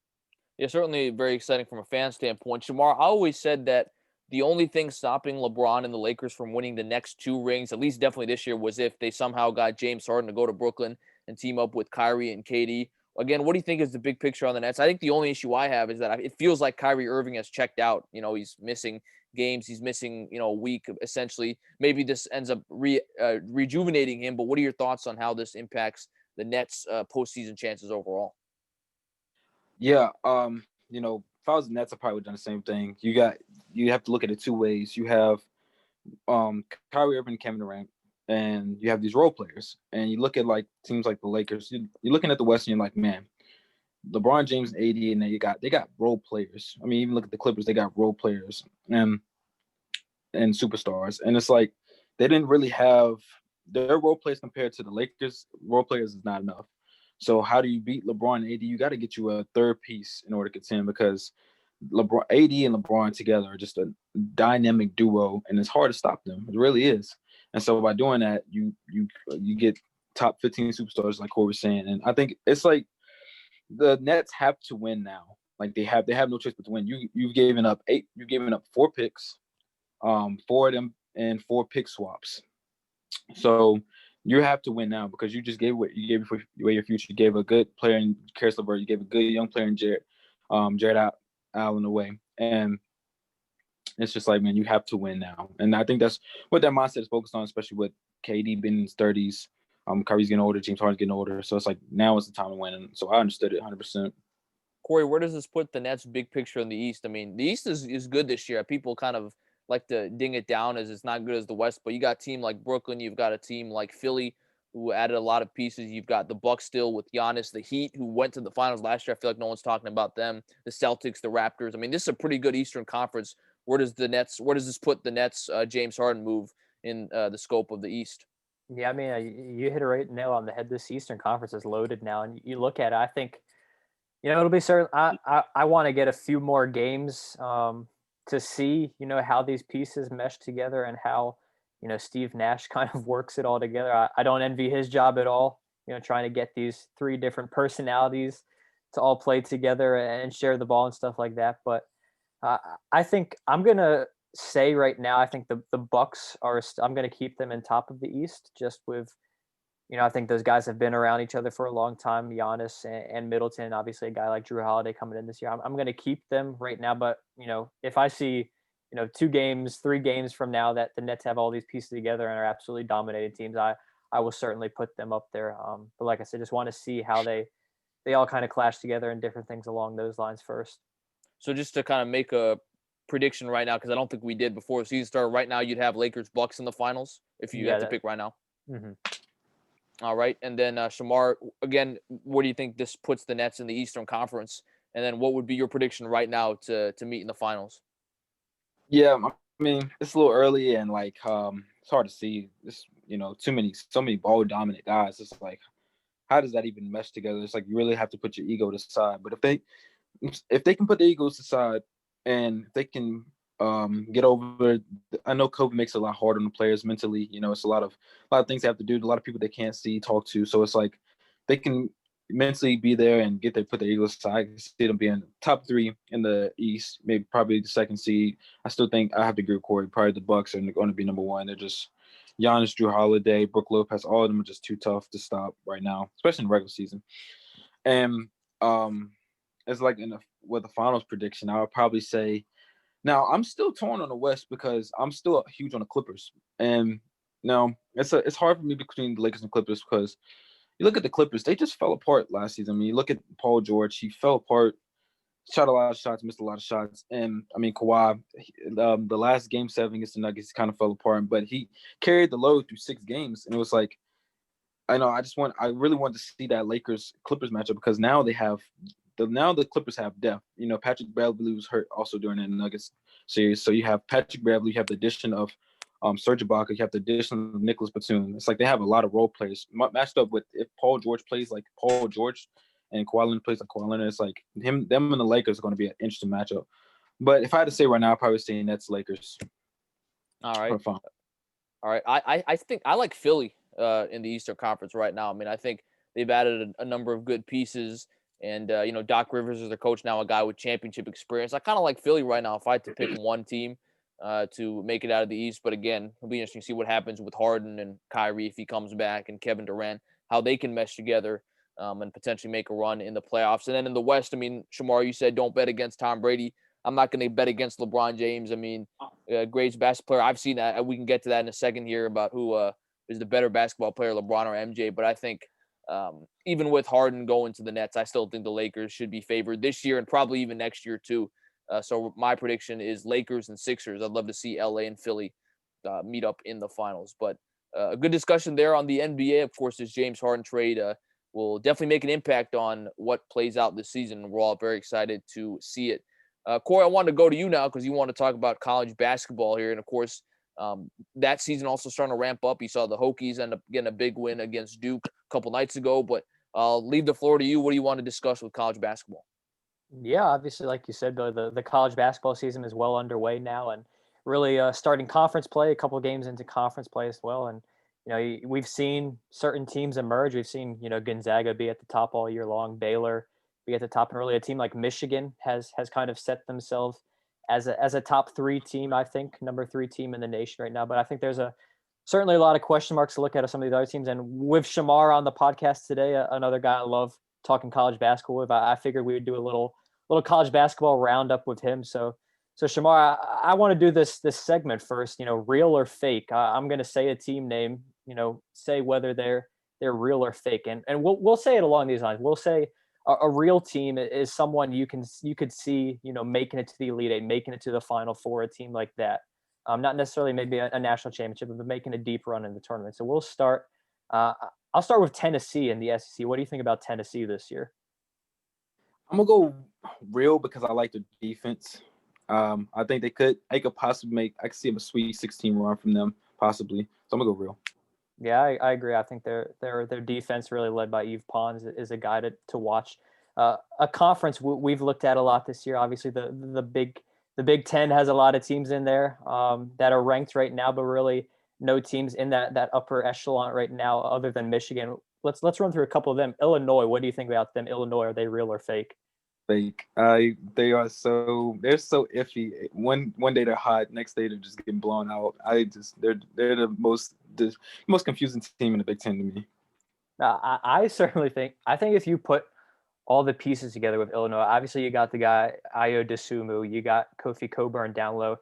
Yeah, certainly very exciting from a fan standpoint. Shamar, I always said that the only thing stopping LeBron and the Lakers from winning the next 2 rings, at least definitely this year, was if they somehow got James Harden to go to Brooklyn and team up with Kyrie and KD. Again, what do you think is the big picture on the Nets? I think the only issue I have is that it feels like Kyrie Irving has checked out. He's missing games. He's missing, a week essentially. Maybe this ends up rejuvenating him. But what are your thoughts on how this impacts the Nets' postseason chances overall? Yeah, if I was the Nets, I probably would have done the same thing. You have to look at it 2 ways. You have Kyrie Irving, Kevin Durant, and you have these role players. And you look at like teams like the Lakers. You're looking at the West, and you're like, man, LeBron James and AD, and then they got role players. I mean, even look at the Clippers; they got role players and superstars. And it's like they didn't really have their role players compared to the Lakers role players is not enough. So how do you beat LeBron and AD? You got to get you a third piece in order to contend because LeBron, AD and LeBron together are just a dynamic duo, and it's hard to stop them. It really is. And so by doing that, you get top 15 superstars, like Corey was saying. And I think it's like the Nets have to win now. Like they have no choice but to win. You've given up 4 picks, 4 of them and 4 pick swaps. So you have to win now because you just gave away your future. You gave a good player in Karis LeVert. You gave a good young player in Jared Allen away, and it's just like, man, you have to win now. And I think that's what that mindset is focused on, especially with KD being in his 30s. Kyrie's getting older, James Harden's getting older. So it's like now is the time to win. And so I understood it 100%. Corey, where does this put the Nets' big picture in the East? I mean, the East is good this year. People kind of like to ding it down as it's not good as the West, but you got a team like Brooklyn, you've got a team like Philly who added a lot of pieces. You've got the Bucks still with Giannis, the Heat who went to the finals last year. I feel like no one's talking about them. The Celtics, the Raptors. I mean, this is a pretty good Eastern Conference. Where does this put the Nets' James Harden move in the scope of the East? Yeah, I mean, you hit a right nail on the head. This Eastern Conference is loaded now, and you look at it. I think, it'll be certain. I want to get a few more games to see, how these pieces mesh together and how, Steve Nash kind of works it all together. I don't envy his job at all. Trying to get these 3 different personalities to all play together and share the ball and stuff like that. But I think I'm gonna say right now, I think the Bucks are. I'm gonna keep them in top of the East, just with, I think those guys have been around each other for a long time. Giannis and Middleton, obviously a guy like Drew Holiday coming in this year. I'm gonna keep them right now, but if I see 2 games, 3 games from now that the Nets have all these pieces together and are absolutely dominating teams, I will certainly put them up there. But like I said, just want to see how they all kind of clash together and different things along those lines first. So just to kind of make a prediction right now, because I don't think we did before the season started, right now you'd have Lakers Bucks in the finals if you had to pick right now. Mm-hmm. All right. And then Shamar, again, where do you think this puts the Nets in the Eastern Conference? And then what would be your prediction right now to meet in the finals? Yeah, I mean, it's a little early and like it's hard to see. This, so many ball dominant guys. It's like, how does that even mesh together? It's like you really have to put your ego to the side. But if they can put their egos aside and if they can get over, I know COVID makes it a lot harder on the players mentally. It's a lot of things they have to do. A lot of people they can't see, talk to. So it's like they can mentally be there and put their egos aside. I see them being top 3 in the East, maybe probably the 2nd seed. I still think I have to agree with Corey. Probably the Bucks are going to be number 1. They're just Giannis, Drew Holiday, Brook Lopez. All of them are just too tough to stop right now, especially in the regular season. And it's like with a finals prediction, I would probably say. Now I'm still torn on the West because I'm still huge on the Clippers, and it's hard for me between the Lakers and Clippers because you look at the Clippers, they just fell apart last season. I mean, you look at Paul George, he fell apart, shot a lot of shots, missed a lot of shots, and I mean Kawhi, the last Game 7 against the Nuggets kind of fell apart, but he carried the load through 6 games, and it was like, I really want to see that Lakers Clippers matchup because now they have. Now the Clippers have depth. Patrick Beverley was hurt also during the Nuggets series. So you have Patrick Beverley, you have the addition of Serge Ibaka, you have the addition of Nicholas Batum. It's like they have a lot of role players matched up with if Paul George plays like Paul George and Kawhi Leonard plays like Kawhi Leonard. It's like them and the Lakers are going to be an interesting matchup. But if I had to say right now, I'd probably say Nets Lakers. All right. All right. I think I like Philly in the Eastern Conference right now. I mean, I think they've added a number of good pieces. And, Doc Rivers is their coach now, a guy with championship experience. I kind of like Philly right now if I had to pick one team to make it out of the East. But again, it'll be interesting to see what happens with Harden and Kyrie if he comes back and Kevin Durant, how they can mesh together and potentially make a run in the playoffs. And then in the West, I mean, Shamar, you said don't bet against Tom Brady. I'm not going to bet against LeBron James. I mean, greatest basketball player. I've seen that. We can get to that in a second here about who is the better basketball player, LeBron or MJ. But I think even with Harden going to the Nets, I still think the Lakers should be favored this year and probably even next year too. So my prediction is Lakers and Sixers. I'd love to see LA and Philly meet up in the finals. But a good discussion there on the NBA. Of course, this James Harden trade will definitely make an impact on what plays out this season. We're all very excited to see it. Corey, I wanted to go to you now because you want to talk about college basketball here. And of course, That season also starting to ramp up. You saw the Hokies end up getting a big win against Duke a couple nights ago. But I'll leave the floor to you. What do you want to discuss with college basketball? Yeah, obviously, like you said, Billy, the college basketball season is well underway now, and really starting conference play, a couple games into conference play as well. And we've seen certain teams emerge. We've seen Gonzaga be at the top all year long, Baylor be at the top, and really a team like Michigan has kind of set themselves as a top three team. I think number three team in the nation right now. But I think there's certainly a lot of question marks to look at some of these other teams. And with Shamar on the podcast today, another guy I love talking college basketball with, I figured we would do a little college basketball roundup with him. So Shamar, I want to do this segment first. Real or fake? I'm going to say a team name. Say whether they're real or fake, and we'll say it along these lines. We'll say a real team is someone you could see making it to the Elite Eight, making it to the Final Four. A team like that, not necessarily maybe a national championship, but making a deep run in the tournament. So we'll start. I'll start with Tennessee in the SEC. What do you think about Tennessee this year? I'm gonna go real because I like the defense. I think they could possibly I could see a Sweet 16 run from them possibly. So I'm gonna go real. Yeah, I agree. I think their defense, really led by Yves Pons, is a guy to watch. A conference we've looked at a lot this year. Obviously, the Big Ten has a lot of teams in there that are ranked right now, but really no teams in that upper echelon right now, other than Michigan. Let's run through a couple of them. Illinois, what do you think about them? Illinois, are they real or fake? Fake. They're so iffy. One day they're hot, next day they're just getting blown out. They're the most confusing team in the Big Ten to me. I certainly think if you put all the pieces together with Illinois, obviously you got the guy Ayo Dosunmu, you got Kofi Cockburn down low.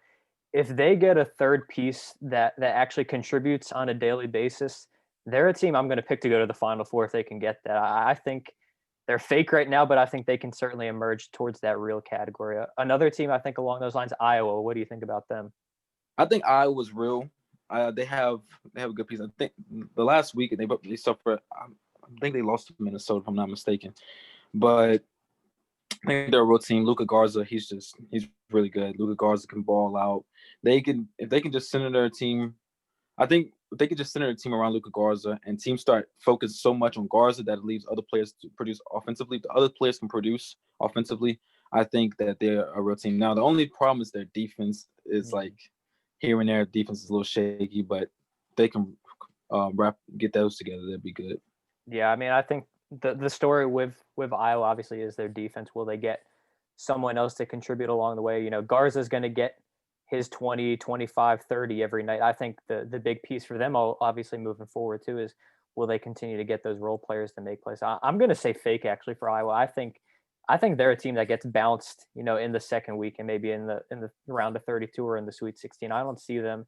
If they get a third piece that actually contributes on a daily basis, they're a team I'm going to pick to go to the Final Four if they can get that. I think they're fake right now, but I think they can certainly emerge towards that real category. Another team I think along those lines, Iowa. What do you think about them? I think Iowa's real. They have a good piece. I think the last week they suffered. I think they lost to Minnesota, if I'm not mistaken. But I think they're a real team. Luka Garza, he's really good. Luka Garza can ball out. If they can just center their team. I think if they could just center the team around Luka Garza and teams start focused so much on Garza that it leaves other players to produce offensively. The other players can produce offensively. I think that they're a real team. Now, the only problem is their defense is like here and there. Defense is a little shaky, but they can get those together. That'd be good. Yeah, I mean, I think the story with Iowa obviously is their defense. Will they get someone else to contribute along the way? Garza's going to get his 20, 25, 30 every night. I think the big piece for them, obviously moving forward too, is will they continue to get those role players to make plays? I'm going to say fake actually for Iowa. I think they're a team that gets bounced, in the second week and maybe in the round of 32 or in the Sweet 16. I don't see them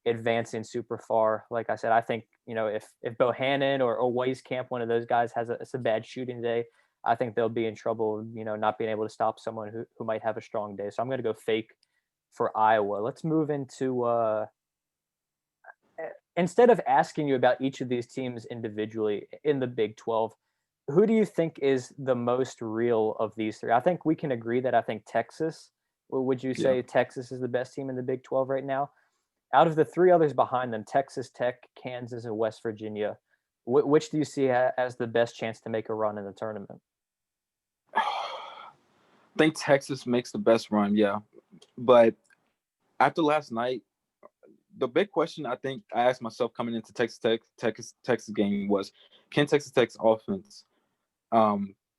advancing super far. Like I said, I think if Bohannon or Weiskamp, one of those guys, has a bad shooting day, I think they'll be in trouble. Not being able to stop someone who might have a strong day. So I'm going to go fake for Iowa. Let's move into instead of asking you about each of these teams individually in the Big 12, who do you think is the most real of these three? I think we can agree that I think Texas. Would you say Texas is the best team in the Big 12 right now? Out of the three others behind them, Texas Tech, Kansas, and West Virginia, which do you see as the best chance to make a run in the tournament? I think Texas makes the best run, yeah. But after last night, the big question I think I asked myself coming into Texas game was, can Texas Tech's offense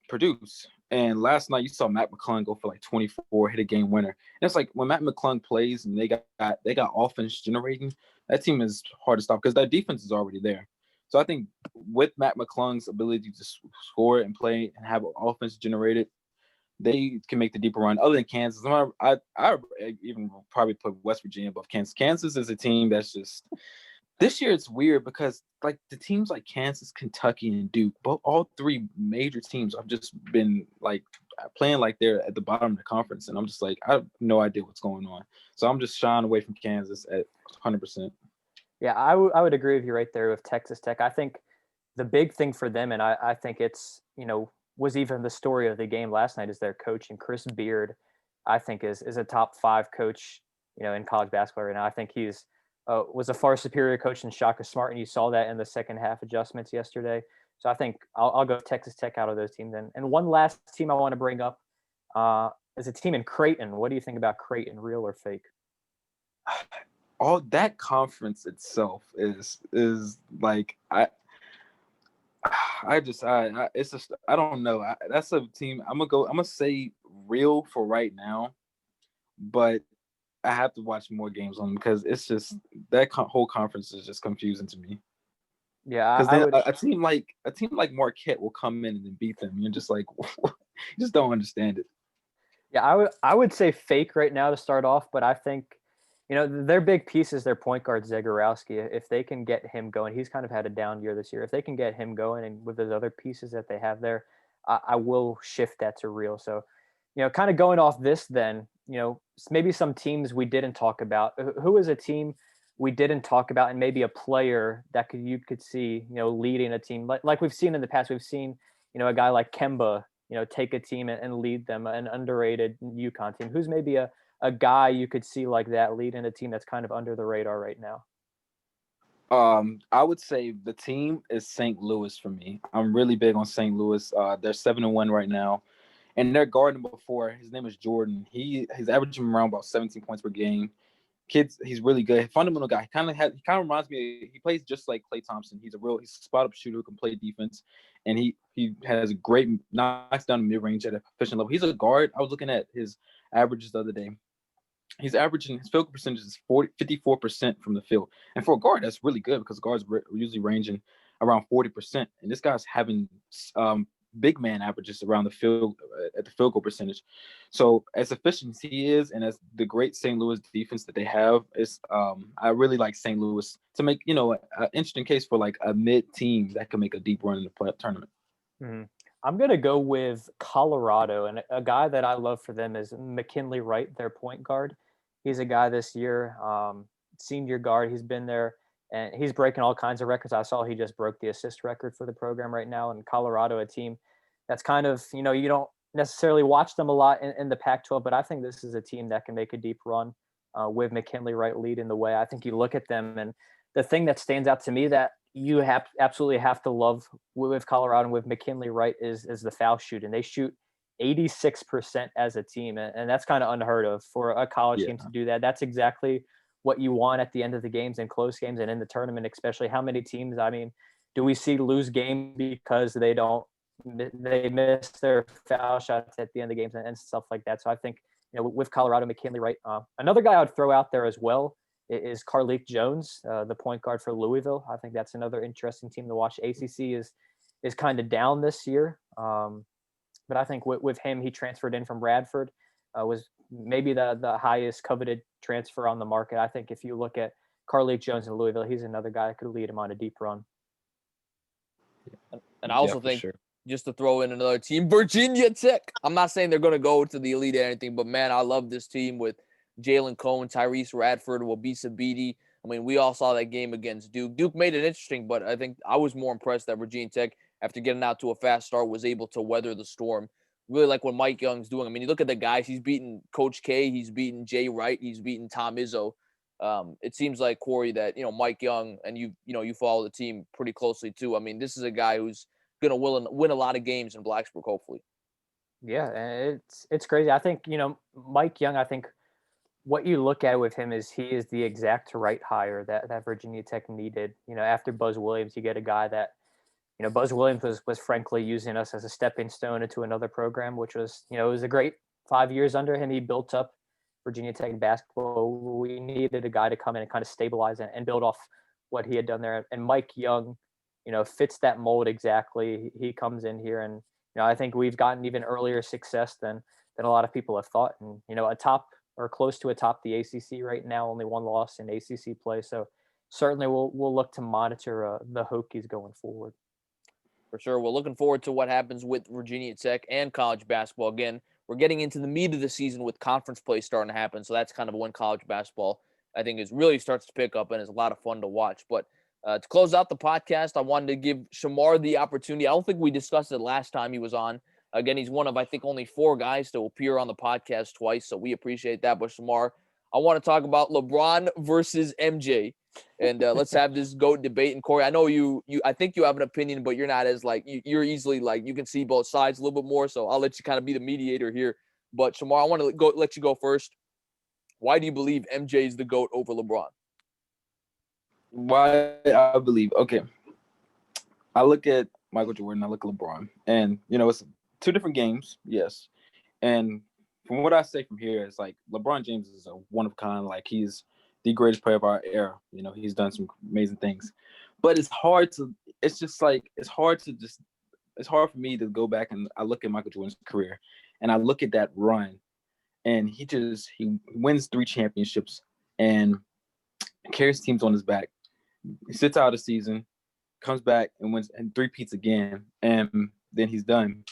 produce? And last night you saw Matt McClung go for like 24, hit a game winner. And it's like when Matt McClung plays and they got offense generating, that team is hard to stop because that defense is already there. So I think with Matt McClung's ability to score and play and have offense generated, they can make the deeper run. Other than Kansas, I even probably put West Virginia above Kansas. Kansas is a team that's just this year. It's weird because like the teams like Kansas, Kentucky, and Duke, all three major teams have just been like playing like they're at the bottom of the conference, and I'm just like I have no idea what's going on. So I'm just shying away from Kansas at 100%. Yeah, I would agree with you right there with Texas Tech. I think the big thing for them, and I think it's was even the story of the game last night, is their coach, and Chris Beard, I think is a top 5 coach, in college basketball right now. I think he's was a far superior coach than Shaka Smart, and you saw that in the second half adjustments yesterday. So I think I'll go Texas Tech out of those teams. And one last team I want to bring up is a team in Creighton. What do you think about Creighton, real or fake? All that conference itself is like it's just I don't know. That's a team I'm gonna say real for right now, but I have to watch more games on them because it's just that whole conference is just confusing to me. Yeah, Because I then would. a team like Marquette will come in and then beat them. You're just like, you just don't understand it. Yeah, I would say fake right now to start off, but I think, their big piece is their point guard Zagorowski. If they can get him going, he's kind of had a down year this year. If they can get him going, and with those other pieces that they have there, I will shift that to real. So, kind of going off this, then, maybe some teams we didn't talk about. Who is a team we didn't talk about, and maybe a player that you could see, leading a team like we've seen in the past. We've seen, a guy like Kemba, take a team and lead them, an underrated UConn team. Who's maybe a guy you could see like that leading a team that's kind of under the radar right now? I would say the team is St. Louis for me. I'm really big on St. Louis. They're 7-1 right now, and their guard before, his name is Jordan. He's averaging around about 17 points per game. He's really good. Fundamental guy. He kind of reminds me. He plays just like Klay Thompson. He's a spot up shooter who can play defense, and he has a great knocks down the mid range at a efficient level. He's a guard. I was looking at his averages the other day. He's averaging his field goal percentage is 54% from the field, and for a guard that's really good because guards are usually ranging around 40%, and this guy's having big man averages around the field at the field goal percentage. So as efficient as he is, and as the great St. Louis defense that they have, is I really like St. Louis to make an interesting case for like a mid team that can make a deep run in the tournament. Mm-hmm. I'm gonna go with Colorado, and a guy that I love for them is McKinley Wright, their point guard. He's a guy this year, senior guard. He's been there, and he's breaking all kinds of records. I saw he just broke the assist record for the program right now. And Colorado, a team that's kind of, you don't necessarily watch them a lot in the Pac-12, but I think this is a team that can make a deep run with McKinley Wright leading the way. I think you look at them, and the thing that stands out to me that you absolutely have to love with Colorado and with McKinley Wright is the foul shoot, and they shoot 86% as a team, and that's kind of unheard of for a college team to do that. That's exactly what you want at the end of the games and close games and in the tournament, especially. How many teams, do we see lose games because they miss their foul shots at the end of the games and stuff like that? So I think, with Colorado, McKinley Wright, another guy I would throw out there as well is Carlik Jones, the point guard for Louisville. I think that's another interesting team to watch. ACC is kind of down this year. But I think with him, he transferred in from Radford, was maybe the highest coveted transfer on the market. I think if you look at Carlik Jones in Louisville, he's another guy that could lead him on a deep run. And I also think, just to throw in another team, Virginia Tech. I'm not saying they're going to go to the elite or anything, but man, I love this team with Jalen Cohen, Tyrese Radford, Wabisa Beatty. We all saw that game against Duke. Duke made it interesting, but I think I was more impressed that Virginia Tech, after getting out to a fast start, was able to weather the storm. Really like what Mike Young's doing. You look at the guys. He's beaten Coach K. He's beaten Jay Wright. He's beaten Tom Izzo. It seems like, Cory, that, Mike Young, and you follow the team pretty closely too. This is a guy who's going to win a lot of games in Blacksburg, hopefully. Yeah, it's crazy. I think, Mike Young, I think what you look at with him is he is the exact right hire that Virginia Tech needed. After Buzz Williams, you get a guy that, Buzz Williams was frankly using us as a stepping stone into another program, which was, it was a great 5 years under him. He built up Virginia Tech basketball. We needed a guy to come in and kind of stabilize and build off what he had done there. And Mike Young, fits that mold exactly. He comes in here, and, I think we've gotten even earlier success than a lot of people have thought. And, a top or close to atop the ACC right now, only one loss in ACC play. So certainly we'll look to monitor the Hokies going forward. For sure. We're looking forward to what happens with Virginia Tech and college basketball. Again, we're getting into the meat of the season with conference play starting to happen. So that's kind of when college basketball, I think, really starts to pick up and is a lot of fun to watch. But to close out the podcast, I wanted to give Shamar the opportunity. I don't think we discussed it last time he was on. Again, he's one of, I think, only 4 guys to appear on the podcast twice. So we appreciate that. But Shamar, I want to talk about LeBron versus MJ. and let's have this GOAT debate. And Cory, I know I think you have an opinion, but you're not as like you're easily like you can see both sides a little bit more. So I'll let you kind of be the mediator here. But Shamar, I want to let you go first. Why do you believe MJ is the GOAT over LeBron? Why I believe? Okay, I look at Michael Jordan, I look at LeBron, and it's two different games, yes. And from what I say from here, it's like LeBron James is a one of a kind. Like he's the greatest player of our era. He's done some amazing things, but it's hard to. It's just like it's hard for me to go back and I look at Michael Jordan's career, and I look at that run, and he wins 3 championships and carries teams on his back. He sits out a season, comes back and wins and 3-peats again, and then he's done.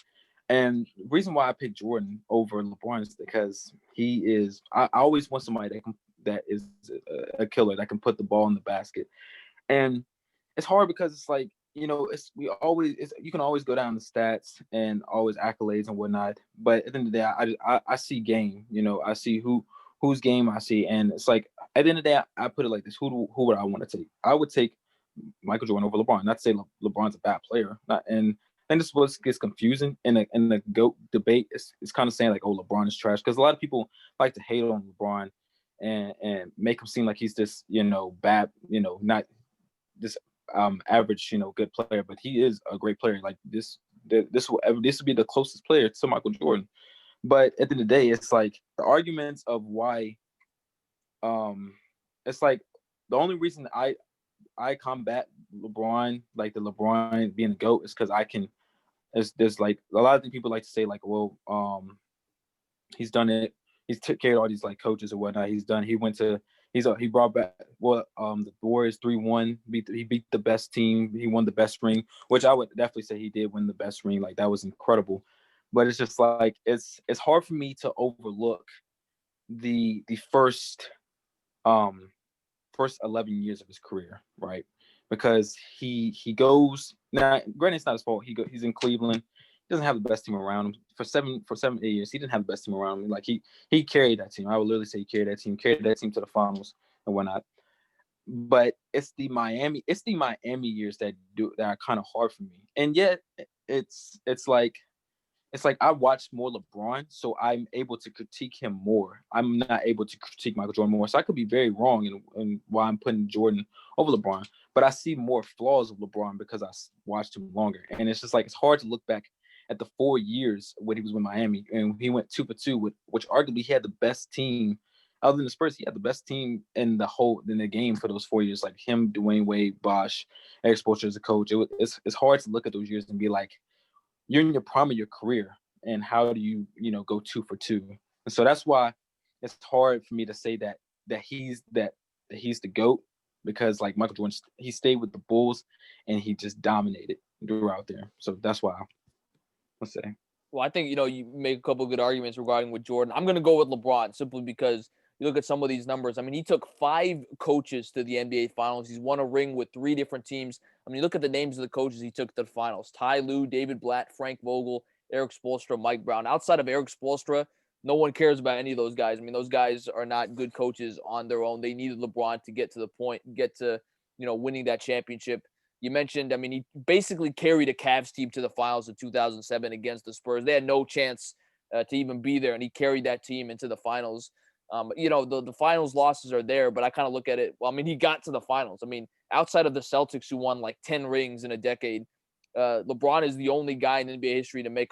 And the reason why I picked Jordan over LeBron is because he is. I always want somebody that is a killer that can put the ball in the basket, and it's hard because it's like you can always go down the stats and always accolades and whatnot, but at the end of the day, I see game. I see whose game I see, and it's like at the end of the day, I put it like this: who would I want to take? I would take Michael Jordan over LeBron. Not to say LeBron's a bad player, and this is what gets confusing in the GOAT debate. It's kind of saying like, oh, LeBron is trash, because a lot of people like to hate on LeBron and make him seem like he's this bad, not this average good player, but he is a great player. Like this would be the closest player to Michael Jordan. But at the end of the day, it's like the arguments of why it's like the only reason I combat LeBron, like the LeBron being the GOAT, is because I can. There's like a lot of people like to say like, well, he's done it. He's took care of all these like coaches or whatnot. He brought back the Warriors 3-1. He beat the best team. He won the best ring, which I would definitely say he did win the best ring. Like that was incredible. But it's just like it's hard for me to overlook the first 11 years of his career, right? Because he goes now. Granted, it's not his fault. He's in Cleveland. He doesn't have the best team around him for 8 years. He didn't have the best team around him. Like he carried that team. I would literally say he carried that team to the finals and whatnot. But it's the Miami years that are kind of hard for me. And yet it's like I watched more LeBron, so I'm able to critique him more. I'm not able to critique Michael Jordan more. So I could be very wrong in why I'm putting Jordan over LeBron. But I see more flaws of LeBron because I watched him longer. And it's just like it's hard to look back at the 4 years when he was with Miami. And he went 2 for 2, which arguably he had the best team. Other than the Spurs, he had the best team in the game for those 4 years. Like him, Dwayne Wade, Bosh, Eric Spoelstra as a coach. It's hard to look at those years and be like, you're in your prime of your career, and how do you go 2 for 2? And so that's why it's hard for me to say that he's the GOAT, because like Michael Jordan, he stayed with the Bulls and he just dominated throughout there. So that's why I'll say. Well, I think you make a couple of good arguments regarding with Jordan. I'm going to go with LeBron simply because you look at some of these numbers. I mean, he took 5 coaches to the NBA Finals. He's won a ring with 3 different teams. I mean, you look at the names of the coaches he took to the finals: Ty Lue, David Blatt, Frank Vogel, Eric Spoelstra, Mike Brown. Outside of Eric Spoelstra, no one cares about any of those guys. I mean, those guys are not good coaches on their own. They needed LeBron to get to the point, get to winning that championship. You mentioned, I mean, he basically carried a Cavs team to the finals in 2007 against the Spurs. They had no chance to even be there, and he carried that team into the finals. The finals losses are there, but I kind of look at it. Well, I mean, he got to the finals. I mean, outside of the Celtics, who won like 10 rings in a decade, LeBron is the only guy in NBA history to make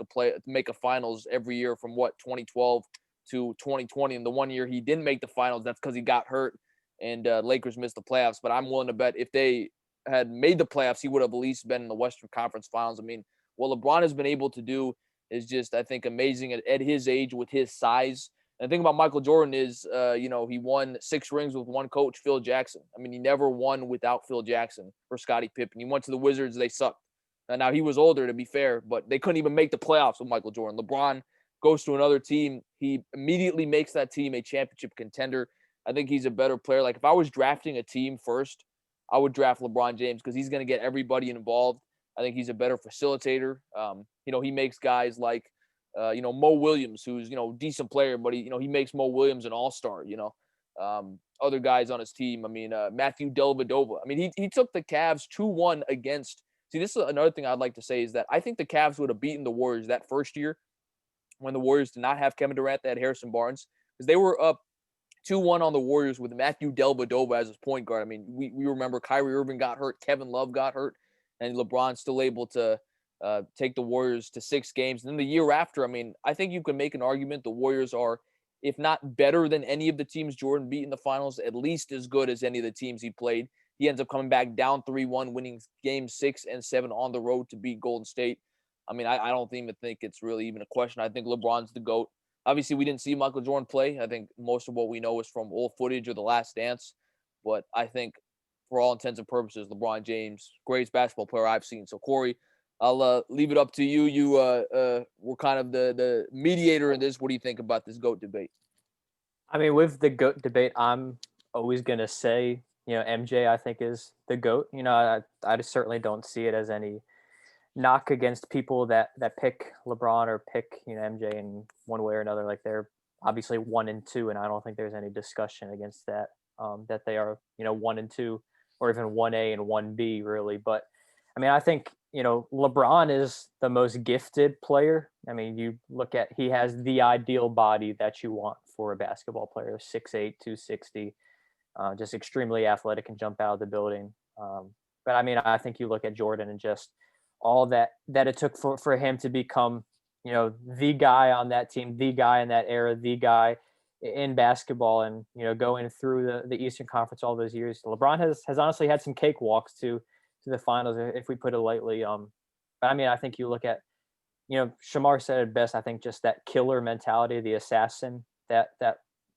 a finals every year from 2012 to 2020. And the one year he didn't make the finals, that's because he got hurt and Lakers missed the playoffs. But I'm willing to bet if they had made the playoffs, he would have at least been in the Western Conference Finals. I mean, what LeBron has been able to do is just, I think, amazing at his age with his size. And the thing about Michael Jordan is, he won 6 rings with one coach, Phil Jackson. I mean, he never won without Phil Jackson or Scottie Pippen. He went to the Wizards, they sucked. And now he was older, to be fair, but they couldn't even make the playoffs with Michael Jordan. LeBron goes to another team. He immediately makes that team a championship contender. I think he's a better player. Like if I was drafting a team first, I would draft LeBron James because he's going to get everybody involved. I think he's a better facilitator. He makes guys like, Mo Williams, who's, decent player, but he makes Mo Williams an all-star, other guys on his team. I mean, Matthew Dellavedova. I mean, he took the Cavs 2-1 against. See, this is another thing I'd like to say is that I think the Cavs would have beaten the Warriors that first year when the Warriors did not have Kevin Durant. They had Harrison Barnes because they were up 2-1 on the Warriors with Matthew Dellavedova as his point guard. I mean, we remember Kyrie Irving got hurt, Kevin Love got hurt, and LeBron's still able to take the Warriors to 6 games. And then the year after, I mean, I think you can make an argument the Warriors are, if not better than any of the teams Jordan beat in the finals, at least as good as any of the teams he played. He ends up coming back down 3-1, winning games 6 and 7 on the road to beat Golden State. I mean, I don't even think it's really even a question. I think LeBron's the GOAT. Obviously, we didn't see Michael Jordan play. I think most of what we know is from old footage or The Last Dance. But I think, for all intents and purposes, LeBron James, greatest basketball player I've seen. So, Cory, I'll leave it up to you. You were kind of the mediator in this. What do you think about this GOAT debate? I mean, with the GOAT debate, I'm always going to say, MJ, I think, is the GOAT. I certainly don't see it as any knock against people that pick LeBron or pick, MJ in one way or another. Like, they're obviously 1 and 2, and I don't think there's any discussion against that, that they are, 1 and 2 or even 1A and 1B really. But I mean, I think, LeBron is the most gifted player. I mean, you look at, he has the ideal body that you want for a basketball player, 6'8", 260, just extremely athletic and jump out of the building. But I mean, I think you look at Jordan and just all that it took for him to become, the guy on that team, the guy in that era, the guy in basketball, and, going through the Eastern Conference all those years. LeBron has honestly had some cakewalks to the finals, if we put it lightly. But I mean, I think you look at, Shamar said it best. I think just that killer mentality, the assassin that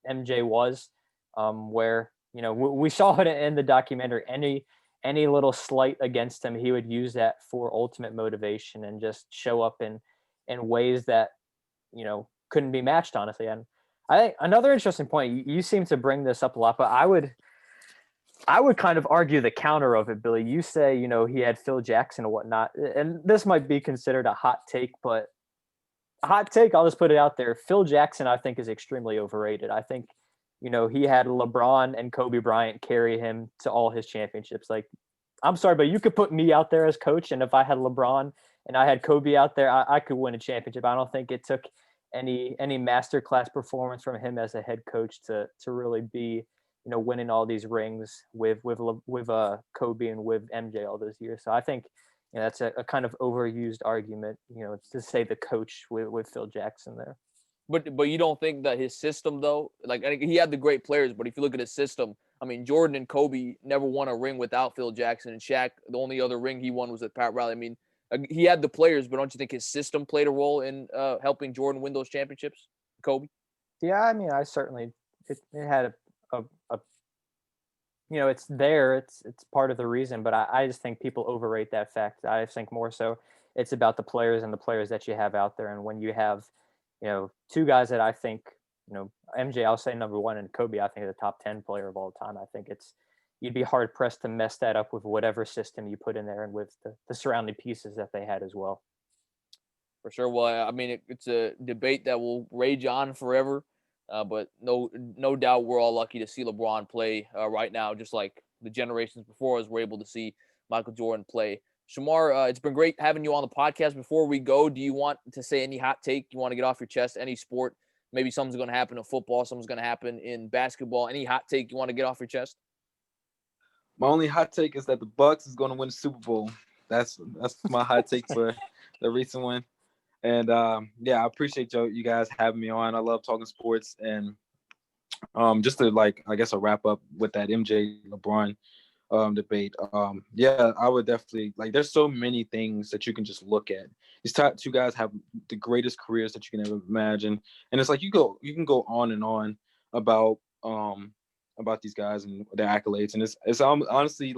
MJ was, where, we saw it in the documentary. Any little slight against him, he would use that for ultimate motivation and just show up in ways that, couldn't be matched, honestly. And I think another interesting point, you seem to bring this up a lot, but I would kind of argue the counter of it, Billy. You say, he had Phil Jackson and whatnot, and this might be considered a hot take, but a hot take, I'll just put it out there. Phil Jackson, I think, is extremely overrated. I think, he had LeBron and Kobe Bryant carry him to all his championships. Like, I'm sorry, but you could put me out there as coach, and if I had LeBron and I had Kobe out there, I could win a championship. I don't think it took any masterclass performance from him as a head coach to really be, winning all these rings with Kobe and with MJ all those years. So I think, that's a kind of overused argument, to say the coach with Phil Jackson there. But you don't think that his system, though, like, I think he had the great players, but if you look at his system, I mean, Jordan and Kobe never won a ring without Phil Jackson, and Shaq, the only other ring he won was with Pat Riley. I mean, he had the players, but don't you think his system played a role in helping Jordan win those championships, Kobe? Yeah, I mean, I certainly it had a it's there, it's part of the reason, but I just think people overrate that fact. I just think more so it's about the players and the players that you have out there, and when you have, two guys that I think, MJ, I'll say number 1, and Kobe, I think, is the top 10 player of all time. I think you'd be hard pressed to mess that up with whatever system you put in there and with the surrounding pieces that they had as well. For sure. Well, I mean, it's a debate that will rage on forever. But no doubt we're all lucky to see LeBron play right now, just like the generations before us were able to see Michael Jordan play. Shamar, it's been great having you on the podcast. Before we go, do you want to say any hot take you want to get off your chest, any sport? Maybe something's going to happen in football, something's going to happen in basketball. Any hot take you want to get off your chest? My only hot take is that the Bucks is going to win the Super Bowl. That's my hot take for the recent one. And I appreciate you guys having me on. I love talking sports, and just to a wrap up with that MJ LeBron debate. I would definitely there's so many things that you can just look at. These top 2 guys have the greatest careers that you can ever imagine, and it's like you can go on and on about these guys and their accolades, and it's honestly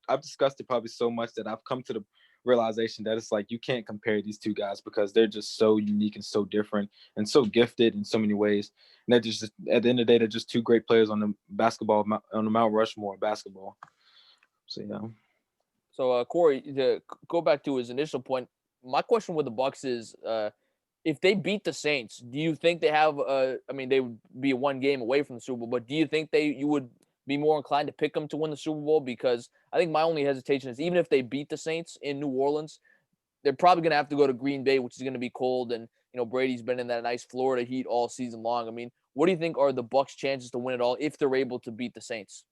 I've discussed it probably so much that I've come to the realization that it's like you can't compare these 2 guys because they're just so unique and so different and so gifted in so many ways. And they're just at the end of the day, they're just 2 great players on the Mount Rushmore of basketball. So yeah. So Cory, to go back to his initial point, my question with the Bucks is, if they beat the Saints, do you think they have I mean, they would be one game away from the Super Bowl, but do you think you would be more inclined to pick them to win the Super Bowl? Because I think my only hesitation is even if they beat the Saints in New Orleans, they're probably going to have to go to Green Bay, which is going to be cold. And, Brady's been in that nice Florida heat all season long. I mean, what do you think are the Bucs' chances to win it all if they're able to beat the Saints?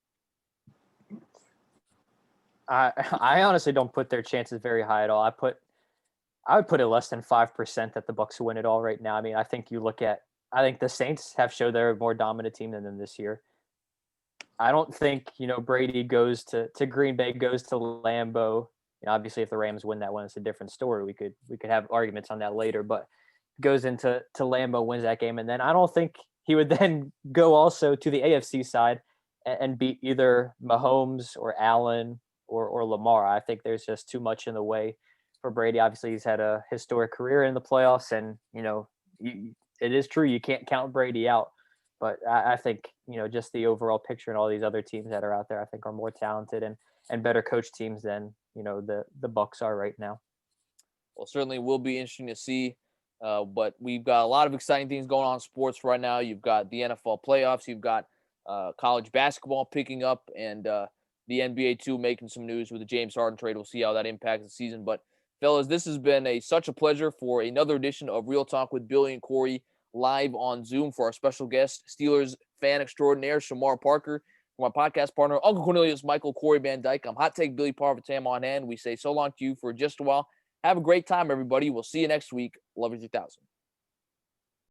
I honestly don't put their chances very high at all. I would put it less than 5% that the Bucs win it all right now. I mean, I think the Saints have showed they're a more dominant team than them this year. I don't think, Brady goes to Green Bay, goes to Lambeau. Obviously if the Rams win that one, it's a different story. We could have arguments on that later, but goes into Lambeau, wins that game. And then I don't think he would then go also to the AFC side and beat either Mahomes or Allen or Lamar. I think there's just too much in the way for Brady. Obviously, he's had a historic career in the playoffs, and it is true you can't count Brady out. But I think just the overall picture and all these other teams that are out there, I think are more talented and better coach teams than the Bucs are right now. Well, certainly will be interesting to see. But we've got a lot of exciting things going on in sports right now. You've got the NFL playoffs. You've got college basketball picking up, and the NBA too making some news with the James Harden trade. We'll see how that impacts the season. But fellas, this has been such a pleasure for another edition of Real Talk with Billy and Cory live on Zoom for our special guest, Steelers fan extraordinaire, Shamar Parker. For my podcast partner, Uncle Cornelius Michael Cory Van Dyke. I'm Hot Take Billy Parvatam on hand. We say so long to you for just a while. Have a great time, everybody. We'll see you next week. Love you 3000.